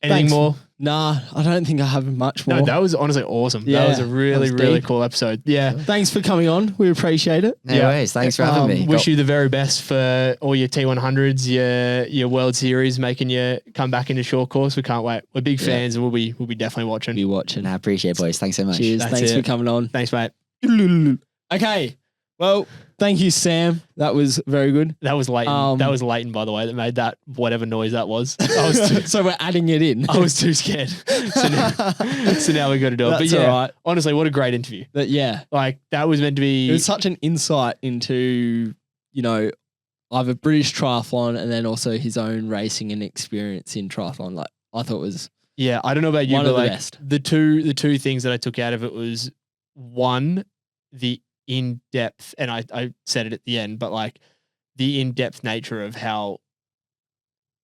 Anything Thanks. more? Nah, I don't think I have much more. No, that was honestly awesome. That Yeah, was a really, that was really deep. cool episode. Yeah. Thanks for coming on. We appreciate it. No Yeah. worries. Thanks for having me. Wish you the very best for all your T100s, your World Series, making you come back into short course. We can't wait. We're big fans, and we'll be definitely watching. Be watching. I appreciate it, boys. Thanks so much. Cheers. That's Thanks for it. coming on. Thanks, mate. Okay. Well, thank you, Sam. That was very good. That was Lleyton. That was Lleyton, by the way, that made that whatever noise that was. So we're adding it in. I was too scared. So now we got to do it. That's But yeah, all right. honestly, what a great interview. But yeah, Like that was meant to be. it was such an insight into, either British triathlon and then also his own racing and experience in triathlon. Like I thought it was Yeah, I don't know about you, one but of the like best. the two things that I took out of it was one, the in-depth, and I said it at the end, but like the in-depth nature of how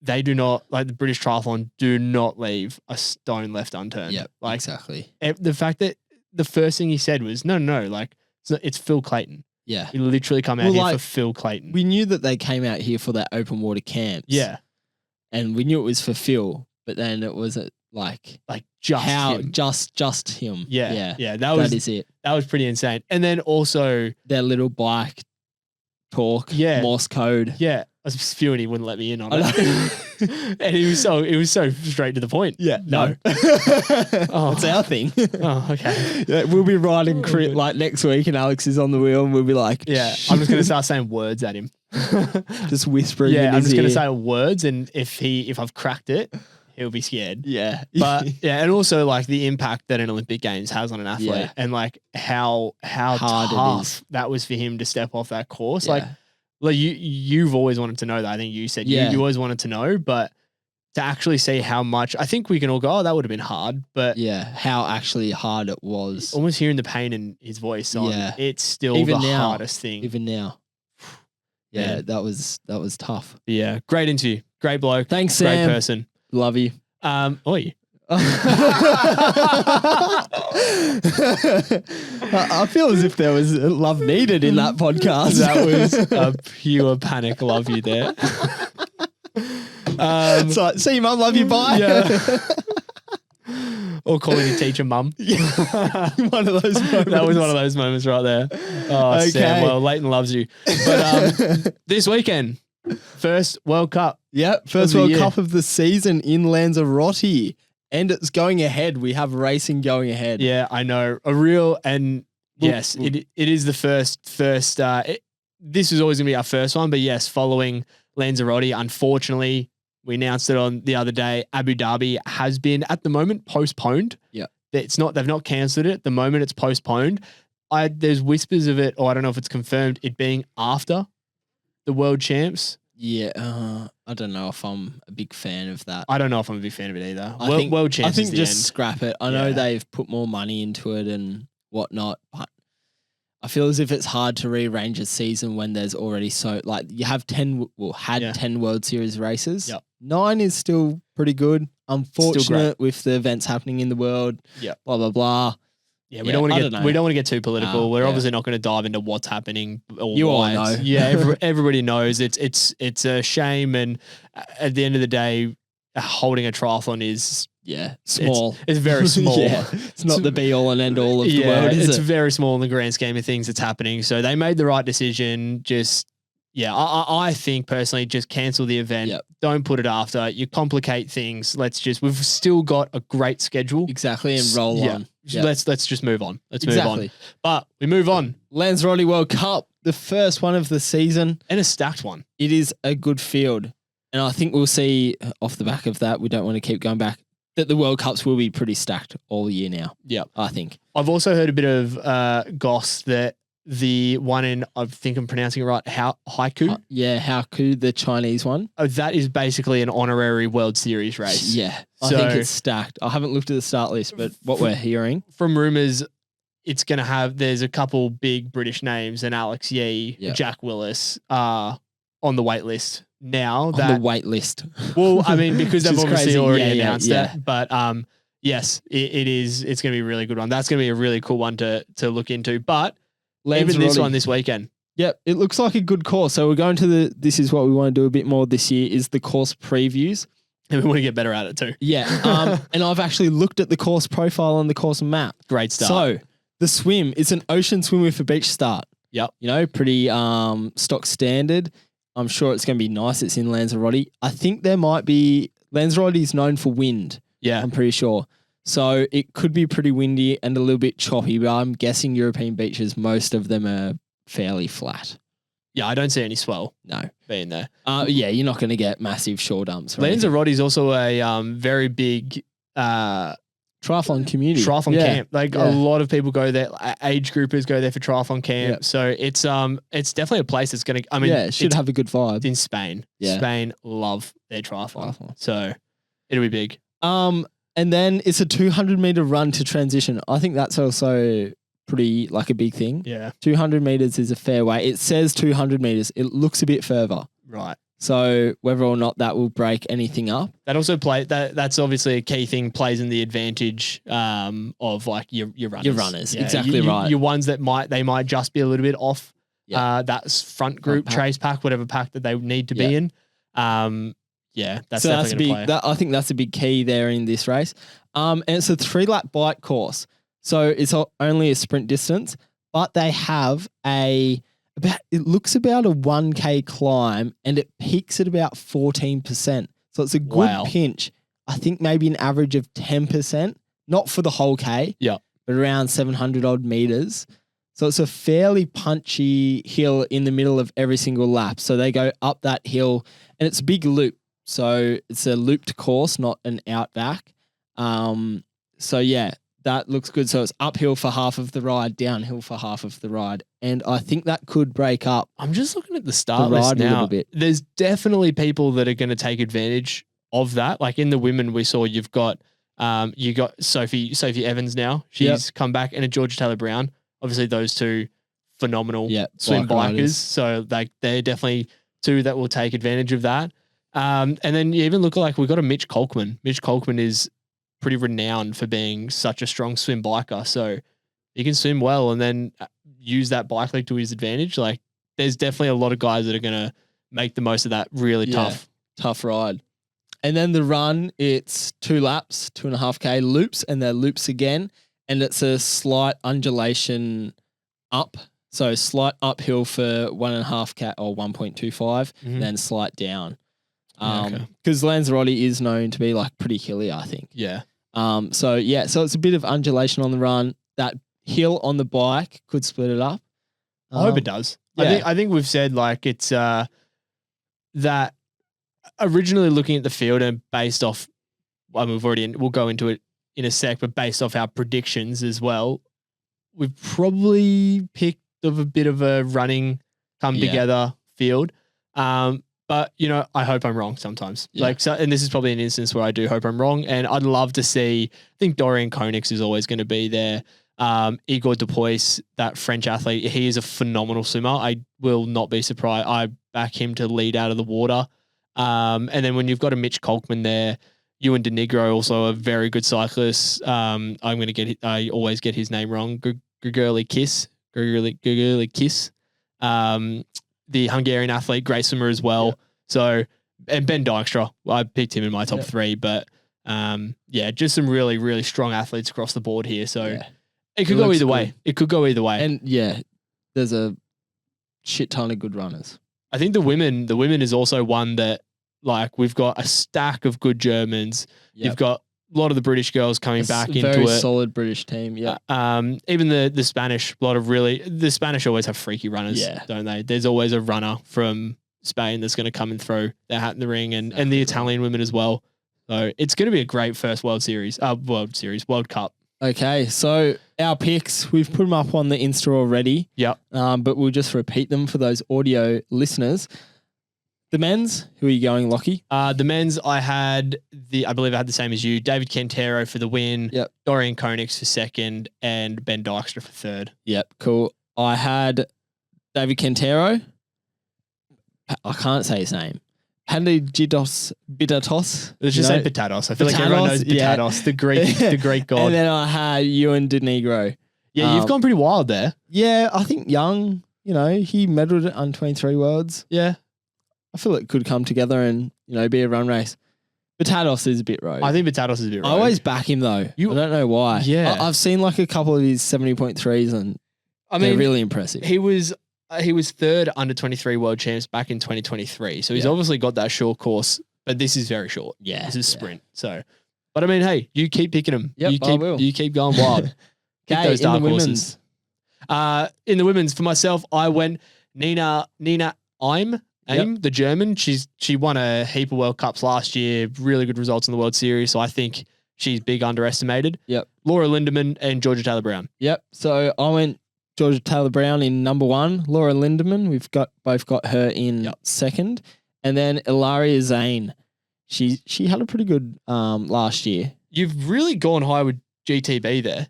they do not, like the British triathlon do not leave a stone left unturned. Yeah, Like exactly. the fact that the first thing he said was, no, like it's Phil Clayton. Yeah. He literally come out Well, here like, for Phil Clayton. We knew that they came out here for their open water camps. Yeah. And we knew it was for Phil, but then it was like Just how him. just him. Yeah. That That is it. was pretty insane. And then also, Their little bike talk, Yeah. Morse code. yeah, I was spewing, he wouldn't let me in on I it. And it was so straight to the point. Yeah, No. That's our thing. Oh, okay. Yeah, we'll be riding crit like next week, and Alex is on the wheel, and we'll be like, Yeah. I'm just gonna start saying words at him. just whispering. Yeah, in I'm his just gonna ear. say words, and if I've cracked it, he'll be scared. Yeah, But yeah, and also like the impact that an Olympic Games has on an athlete, Yeah. and like how Hard it tough is. that was for him to step off that course. Yeah. Like you've always wanted to know that. I think you said Yeah. you always wanted to know, but to actually see how much, I think we can all go, oh, that would have been hard, but yeah, how actually hard it was. almost hearing the pain in his voice on Yeah. it's still Even the now, hardest thing. Even now, Yeah, that was tough. Yeah, great interview. Great bloke. Thanks, Great Sam. person. Love you. Oi. I feel as if there was love needed in that podcast. That was a pure panic. Love you there. It's like, see you, mum. Love you. Bye. Yeah. Or calling your teacher mum. One of those moments. That was one of those moments right there. Oh, Okay. Sam, well, Lleyton loves you. But this weekend, first World Cup. Yep, first Of the World year. Cup of the season in Lanzarote. And it's going ahead. We have racing going ahead. Yeah, I know. A real, and yes, it is the first. This is always going to be our first one, but yes, following Lanzarote, unfortunately, we announced it on the other day. Abu Dhabi has been at the moment postponed. Yeah, it's not. They've not cancelled it. At the moment, it's postponed. There's whispers of it, or I don't know if it's confirmed. It being after the World Champs. Yeah, I don't know if I'm a big fan of that. I don't know if I'm a big fan of it either. I think World Champs. I think is the just end. scrap it. I know Yeah. they've put more money into it and whatnot, but I feel as if it's hard to rearrange a season when there's already you have 10 10 World Series races. Yep. 9 is still pretty good. great. Unfortunate with the events happening in the world. Yep. Blah blah blah. Yeah, we Yeah, don't want I to don't get know. we don't want to get too political. We're yeah. obviously not going to dive into what's happening. Or You all why it's- know. Yeah, everybody knows it's a shame, and at the end of the day, holding a triathlon is Yeah, small. It's very small. Yeah, it's not the be all and end all of the yeah, world, is it's it? very small in the grand scheme of things that's happening. So they made the right decision. Just I think personally, just cancel the event. Yep. Don't put it after. You complicate things. We've still got a great schedule. Exactly, and roll Yeah. on. Yep. Let's just move on. Let's move Exactly. on. But we move on. Lanzarote World Cup, the first one of the season. And a stacked one. It is a good field. And I think we'll see off the back of that, we don't want to keep going back, that the World Cups will be pretty stacked all year now. Yeah. I think. I've also heard a bit of goss that the one in, I think I'm pronouncing it right, Haiku. Haoku, the Chinese one. That is basically an honorary World Series race. Yeah. I So- think it's stacked. I haven't looked at the start list, but what we're hearing. From rumours, it's going to there's a couple big British names, and Alex Yee, Yep. Jack Willis are on the wait list now. On the wait list. Well, I mean, because they've Which is obviously crazy. already Yeah, announced yeah. it. But yes, it is. It's going to be a really good one. That's going to be a really cool one to look into. But even this Lanzarote. one this weekend. Yep, it looks like a good course. So we're going to this is what we want to do a bit more this year, is the course previews. And we want to get better at it too. Yeah. And I've actually looked at the course profile on the course map. Great start. So the swim, it's an ocean swim with a beach start. Yep. You know, pretty stock standard. I'm sure it's going to be nice. It's in Lanzarote. I think there might be, Lanzarote is known for wind. Yeah. I'm pretty sure. So it could be pretty windy and a little bit choppy, but I'm guessing European beaches, most of them are fairly flat. Yeah, I don't see any swell No. being there. Yeah, you're not going to get massive shore dumps. or anything. Lanzarote is also a very big Triathlon community. triathlon Yeah. camp. Like Yeah. a lot of people go there. Age groupers go there for triathlon camp. Yeah. So it's definitely a place that's gonna. I mean, Yeah, it should it's have a good vibe. in Spain. Yeah. Spain love their triathlon. Triathlon. So it'll be big. And then it's a 200 meter run to transition. I think that's also pretty like a big thing. Yeah. 200 meters is a fair way. It says 200 meters. It looks a bit further. Right. So whether or not that will break anything up. That also that's obviously a key thing, plays in the advantage of like your runners. Your runners, exactly right. Your ones that might just be a little bit off Yeah. that front group, pack. trace pack, whatever pack that they need to be Yeah. in. Yeah, that's So that's a definitely big. going to play. I think that's a big key there in this race. And it's a 3-lap bike course, so it's only a sprint distance, but they have it looks about a 1K climb, and it peaks at about 14%. So it's a good Wow. pinch. I think maybe an average of 10%, not for the whole K, Yeah. but around 700 odd meters. So it's a fairly punchy hill in the middle of every single lap. So they go up that hill, and it's a big loop. So it's a looped course, not an outback. So yeah, that looks good. So it's uphill for half of the ride, downhill for half of the ride. And I think that could break up. I'm just looking at the start The list ride a now. little bit. There's definitely people that are going to take advantage of that. Like in the women, we saw you got Sophie Evans now. She's come back, and a Georgia Taylor Brown. Obviously, those two phenomenal Yeah, swim bike bikers. riders. So like they're definitely two that will take advantage of that. And then you even look like we've got a Mitch Kolkman. Mitch Kolkman is pretty renowned for being such a strong swim biker. So he can swim well and then use that bike leg to his advantage. Like there's definitely a lot of guys that are going to make the most of that really tough ride. And then the run, it's 2 laps, 2.5K loops, and then loops again. And it's a slight undulation up. So slight uphill for 1.5K or 1.25, then slight down. Because Lanzarote is known to be like pretty hilly, I think. Yeah. So it's a bit of undulation on the run. That hill on the bike could split it up. I hope it does. Yeah. I think we've said like it's that originally looking at the field and based off, I mean, we'll go into it in a sec, but based off our predictions as well, we've probably picked of a bit of a running come together field. But you know, I hope I'm wrong sometimes. Yeah. Like, so, and this is probably an instance where I do hope I'm wrong. And I'd love to see, I think Dorian Koenigs is always going to be there. Igor Dupuis, that French athlete, he is a phenomenal swimmer. I will not be surprised. I back him to lead out of the water. And then when you've got a Mitch Kolkman there, Ewan De Nigro, also a very good cyclist. I always get his name wrong. Grigorli Kiss. The Hungarian athlete, great swimmer as well. Yep. So, and Ben Dykstra, I picked him in my top 3, but just some really, really strong athletes across the board here. So it could go either way. It could go either way. And there's a shit ton of good runners. I think the women is also one that, like, we've got a stack of good Germans. Yep. You've got a lot of the British girls coming back into it. Very solid British team, yeah. Even the Spanish, the Spanish always have freaky runners, don't they? There's always a runner from Spain that's going to come and throw their hat in the ring, and the Italian women as well. So it's going to be a great first World Cup. Okay, so our picks, we've put them up on the Insta already. Yep. But we'll just repeat them for those audio listeners. The men's, who are you going, Lockie? The men's, I believe I had the same as you. David Cantero for the win. Yep. Dorian Koenigs for second, and Ben Dykstra for third. Yep, cool. I had David Cantero. I can't say his name. Pandigitos Bitatos. Let's just say Patatos. I feel like everyone knows Patatos, the Greek god. And then I had Ewan De Nigro. Yeah, you've gone pretty wild there. Yeah, I think young, he medalled at under-23 Worlds. Yeah. I feel it could come together and, be a run race. Patatos is a bit rogue. I think Patatos is a bit rogue. I always back him though. I don't know why. Yeah. I've seen like a couple of his 70.3s and they're really impressive. He was third under 23 world champs back in 2023. So he's obviously got that short course, but this is very short. Yeah. This is sprint. So, but I mean, hey, you keep picking them. Yep, I will. You keep going wild. Pick those dark horses. In the women's, for myself, I went Nina Eim, the German. She won a heap of World Cups last year, really good results in the World Series. So I think she's big underestimated. Yep. Laura Lindemann and Georgia Taylor Brown. Yep. So I went Georgia Taylor Brown in number 1. Laura Lindemann, we've both got her in second. And then Ilaria Zane. She had a pretty good last year. You've really gone high with GTB there.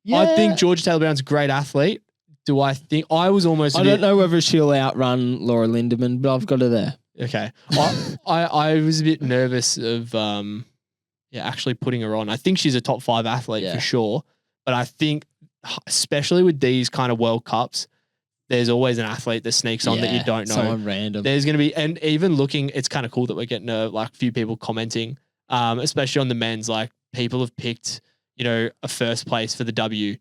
Yeah. I think Georgia Taylor Brown's a great athlete. Do I think I was almost? I don't know whether she'll outrun Laura Lindemann, but I've got her there. Okay, I was a bit nervous of actually putting her on. I think she's a top 5 athlete for sure, but I think especially with these kind of World Cups, there's always an athlete that sneaks on that you don't know. Someone random. There's going to be, and even looking, it's kind of cool that we're getting a few people commenting, especially on the men's. Like people have picked, a first place for the W.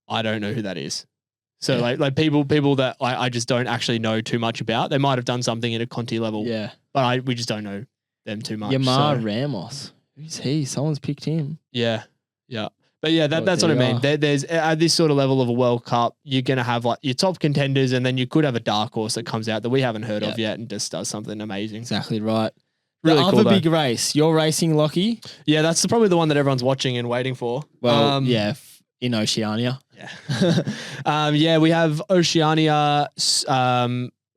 I don't know who that is. So like people that I just don't actually know too much about. They might have done something at a Conti level. Yeah. But we just don't know them too much. Yamar Ramos. Who's he? Someone's picked him. Yeah. Yeah. But yeah, that's what I mean. There's at this sort of level of a World Cup, you're going to have like your top contenders, and then you could have a dark horse that comes out that we haven't heard of yet and just does something amazing. Exactly right. Really the cool, other big race, you're racing, Lockie. Yeah, that's probably the one that everyone's watching and waiting for. Well, in Oceania. Yeah. We have Oceania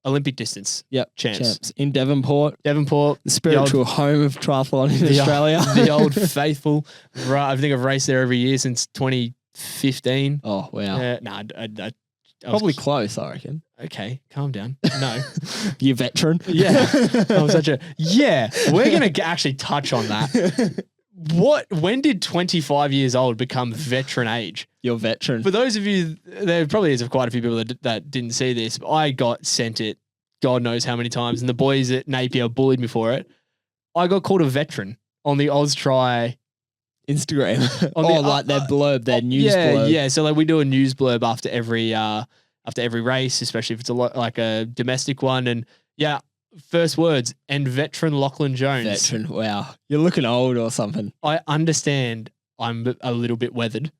Olympic distance. Yep. Champs. In Devonport. The spiritual home of triathlon in Australia. The old faithful. I think I've raced there every year since 2015. Oh, wow. I Probably close, I reckon. Okay, calm down. No. You veteran. Yeah. I'm such a we're gonna actually touch on that. When did 25 years old become veteran age? You're veteran. For those of you, there probably is quite a few people that didn't see this, but I got sent it God knows how many times, and the boys at Napier bullied me for it. I got called a veteran on the Oztry Instagram. On like their blurb, their news blurb. Yeah. So like we do a news blurb after every race, especially if it's like a domestic one. And yeah, first words, and veteran Lachlan Jones. Veteran, wow. You're looking old or something. I understand I'm a little bit weathered.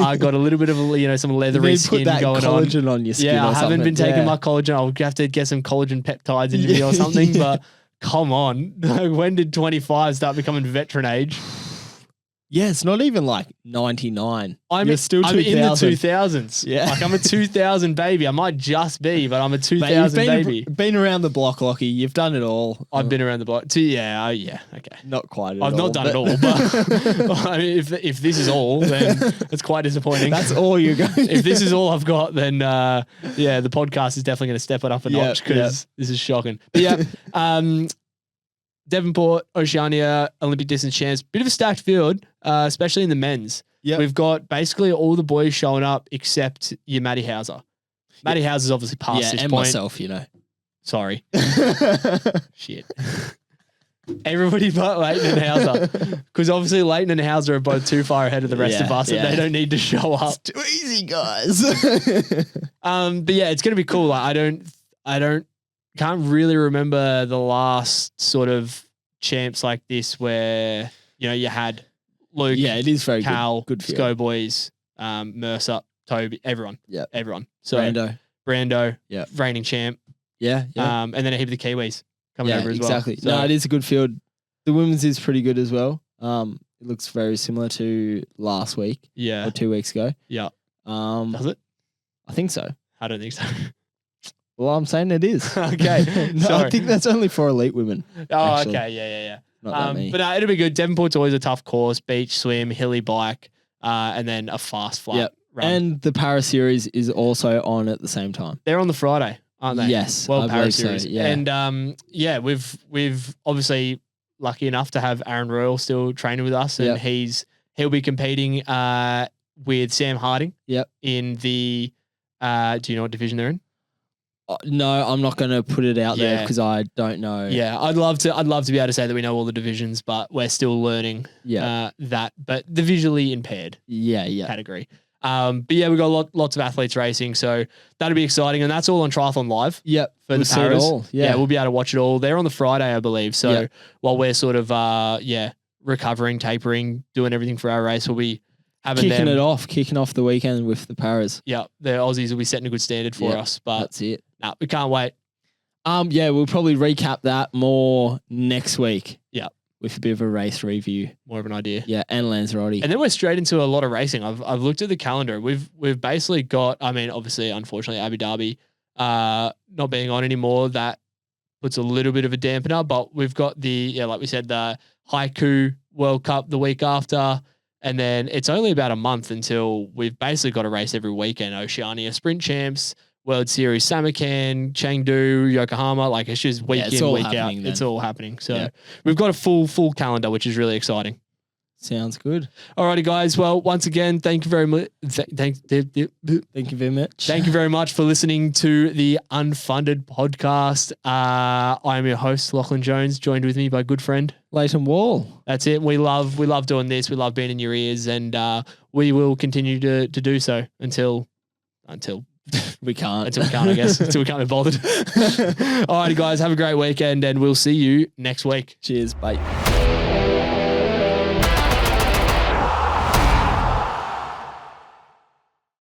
I got a little bit of some leathery skin going on. Put that collagen on your skin. Yeah, I haven't been taking Yeah. my collagen. I'll have to get some collagen peptides into me or something. But come on, when did 25 start becoming veteran age? Yeah, it's not even like 99. I'm still I'm in the 2000. 2000s. Yeah. Like I'm a 2000 baby. I might just be, but I'm a 2000 baby. Been around the block, Lockie. You've done it all. I've been around the block. Okay. Not quite at all. I've not done it all, but I mean, if this is all, then it's quite disappointing. That's all you're going to If this is all I've got, then the podcast is definitely going to step it up a notch because this is shocking. But yeah, Devonport, Oceania, Olympic distance champs, bit of a stacked field, especially in the men's. Yep. We've got basically all the boys showing up except your Matty Hauser. Matty Hauser's obviously past this and point. myself, Sorry. Shit. Everybody but Lleyton and Hauser. Because obviously Lleyton and Hauser are both too far ahead of the rest of us and they don't need to show up. It's too easy, guys. But yeah, it's going to be cool. Like, can't really remember the last sort of champs like this where, you had Luke, it is very Cal, good field. Sco Boys, Mercer, Toby, everyone. Yeah. Everyone. So Brando. reigning champ. Yeah. And then a heap of the Kiwis coming over as well. Exactly. So, no, it is a good field. The women's is pretty good as well. It looks very similar to last week. Yeah. Or 2 weeks ago. Yeah. Does it? I think so. I don't think so. Well, I'm saying it is. Okay. No, Sorry. I think that's only for elite women. Oh, actually. okay. Yeah. Not that many. But no, it'll be good. Devonport's always a tough course. Beach, swim, hilly bike, and then a fast flat run. And the Para Series is also on at the same time. They're on the Friday, aren't they? Yes. Well, I Para believe so, Series. yeah. And we've obviously lucky enough to have Aaron Royal still training with us, and he'll be competing with Sam Harding. Yep. In the do you know what division they're in? No, I'm not going to put it out there because I don't know. Yeah, I'd love to be able to say that we know all the divisions, but we're still learning that. But the visually impaired category. But yeah, we've got lots of athletes racing, so that'll be exciting, and that's all on Triathlon Live. Yep, for the see it Paras. all. Yeah, we'll be able to watch it all. They're on the Friday, I believe. So while we're sort of recovering, tapering, doing everything for our race, we'll be having kicking off the weekend with the Paras. Yeah, the Aussies will be setting a good standard for us. But that's it. No, we can't wait. We'll probably recap that more next week. Yeah. With a bit of a race review. More of an idea. Yeah, and Lanzarote. And then we're straight into a lot of racing. I've looked at the calendar. We've basically got, obviously, unfortunately, Abu Dhabi not being on anymore. That puts a little bit of a dampener, but we've got like we said, the Haiku World Cup the week after. And then it's only about a month until we've basically got a race every weekend. Oceania Sprint Champs, World Series Samarkand, Chengdu, Yokohama. Like it's just week in, week out. Then. It's all happening. So we've got a full calendar, which is really exciting. Sounds good. Alrighty, guys. Well, once again, thank you very much. Thank you very much. Thank you very much for listening to the Unfunded podcast. I'm your host, Lachlan Jones, joined with me by good friend Lleyton Wall. That's it. We love doing this. We love being in your ears, and we will continue to do so until we can't. Until we can't, I guess. Until we can't be bothered. Alrighty, guys. Have a great weekend, and we'll see you next week. Cheers. Bye.